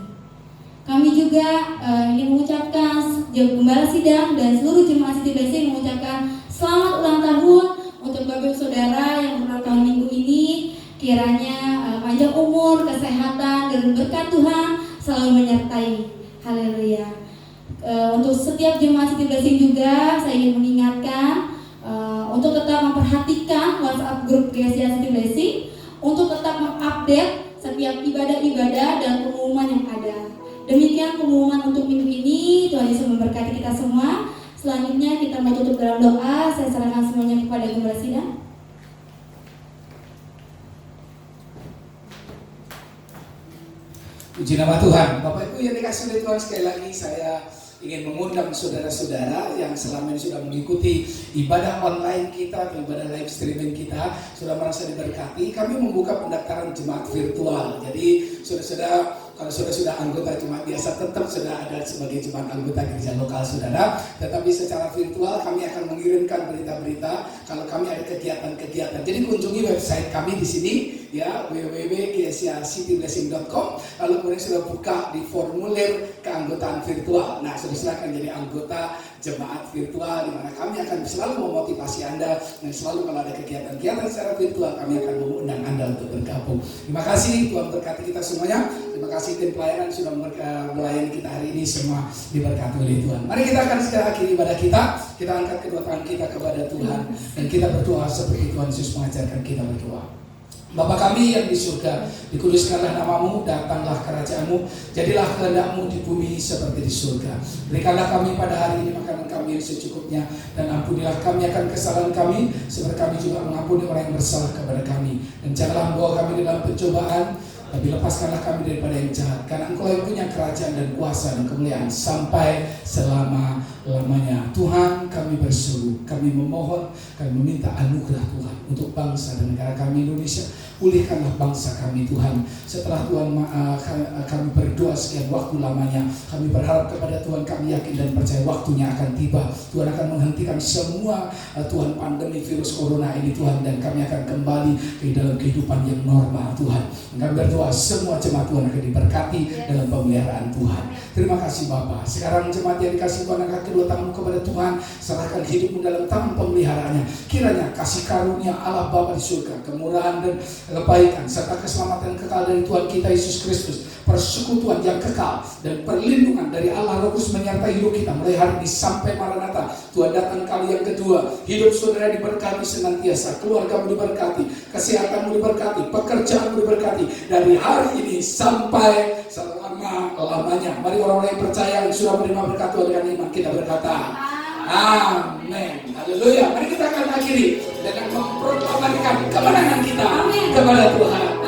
Kami juga ingin mengucapkan Gembala Sidang dan seluruh jemaat City Blessing mengucapkan selamat ulang tahun untuk Bapak Ibu Saudara yang berulang tahun minggu ini. Kiranya panjang umur, kesehatan dan berkat Tuhan selalu menyertai. Haleluya. Untuk setiap jemaat City Blessing juga saya ingin mengingatkan untuk tetap memperhatikan WhatsApp grup GSJ City Blessing untuk tetap mengupdate setiap ibadah-ibadah dan pengumuman yang ada. Demikian pengumuman untuk minggu ini. Tuhan Yesus memberkati kita semua. Selanjutnya kita mau tutup dalam doa. Saya serahkan semuanya kepada Gembala Sidang. Puji nama Tuhan. Bapak Ibu yang dikasih oleh Tuhan, sekali lagi saya ingin mengundang saudara-saudara yang selama ini sudah mengikuti ibadah online kita atau ibadah live streaming kita, sudah merasa diberkati. Kami membuka pendaftaran jemaat virtual. Jadi saudara-saudara, kalau sudah anggota jemaat biasa, tetap sudah ada sebagai jemaat anggota gereja lokal saudara. Tetapi secara virtual kami akan mengirimkan berita-berita kalau kami ada kegiatan-kegiatan. Jadi kunjungi website kami di sini ya, www.gsjcityblessing.com. Lalu kemudian sudah buka di formulir keanggotaan virtual. Nah, sudah silakan jadi anggota jemaat virtual, di mana kami akan selalu memotivasi Anda dan selalu kalau ada kegiatan-kegiatan secara virtual kami akan mengundang Anda untuk bergabung. Terima kasih, Tuhan berkati kita semuanya. Terima kasih tim pelayanan sudah melayani kita hari ini, semua diberkati oleh Tuhan. Mari kita akan segera akhiri ibadah kita. Kita angkat kedua tangan kita kepada Tuhan dan kita berdoa seperti Tuhan Yesus mengajarkan kita berdoa. Bapa kami yang di surga, dikuduskanlah namamu, datanglah kerajaan-Mu, jadilah kehendak-Mu di bumi seperti di surga. Berikanlah kami pada hari ini makanan kami yang secukupnya, dan ampunilah kami akan kesalahan kami, seperti kami juga mengampuni orang yang bersalah kepada kami. Dan janganlah membawa kami dalam pencobaan, Tapi lepaskanlah kami daripada yang jahat, karena Engkau yang punya kerajaan dan kuasa dan kemuliaan sampai selama-lamanya. Tuhan, kami berseru, kami memohon, kami meminta anugerah Tuhan untuk bangsa dan negara kami Indonesia. Pulihkanlah bangsa kami Tuhan. Setelah Tuhan kami berdoa sekian waktu lamanya, kami berharap kepada Tuhan, kami yakin dan percaya waktunya akan tiba. Tuhan akan menghentikan semua Tuhan pandemi virus corona ini Tuhan, dan kami akan kembali ke dalam kehidupan yang normal Tuhan. Kami berdoa semua jemaat Tuhan akan diberkati dalam pemeliharaan Tuhan. Terima kasih Bapa. Sekarang jemaat yang dikasih Tuhan, angkat kedua tanganmu kepada Tuhan, serahkan hidupmu dalam tangan pemeliharaannya. Kiranya kasih karunia Allah Bapa di surga, kemurahan dan kebaikan serta keselamatan kekal dari Tuhan kita Yesus Kristus, persekutuan yang kekal dan perlindungan dari Allah Roh Kudus menyertai hidup kita mulai hari ini sampai Maranatha. Tuhan datang kali yang kedua. Hidup saudara diberkati senantiasa, keluargamu diberkati, kesehatanmu diberkati, pekerjaanmu diberkati dari hari ini sampai selama-lamanya. Mari orang-orang yang percaya yang sudah menerima berkat Tuhan dengan iman, kita berkata amin. Haleluya. Mari kita akan akhiri dengan memproklamirkan kemenangan kita kepada Tuhan.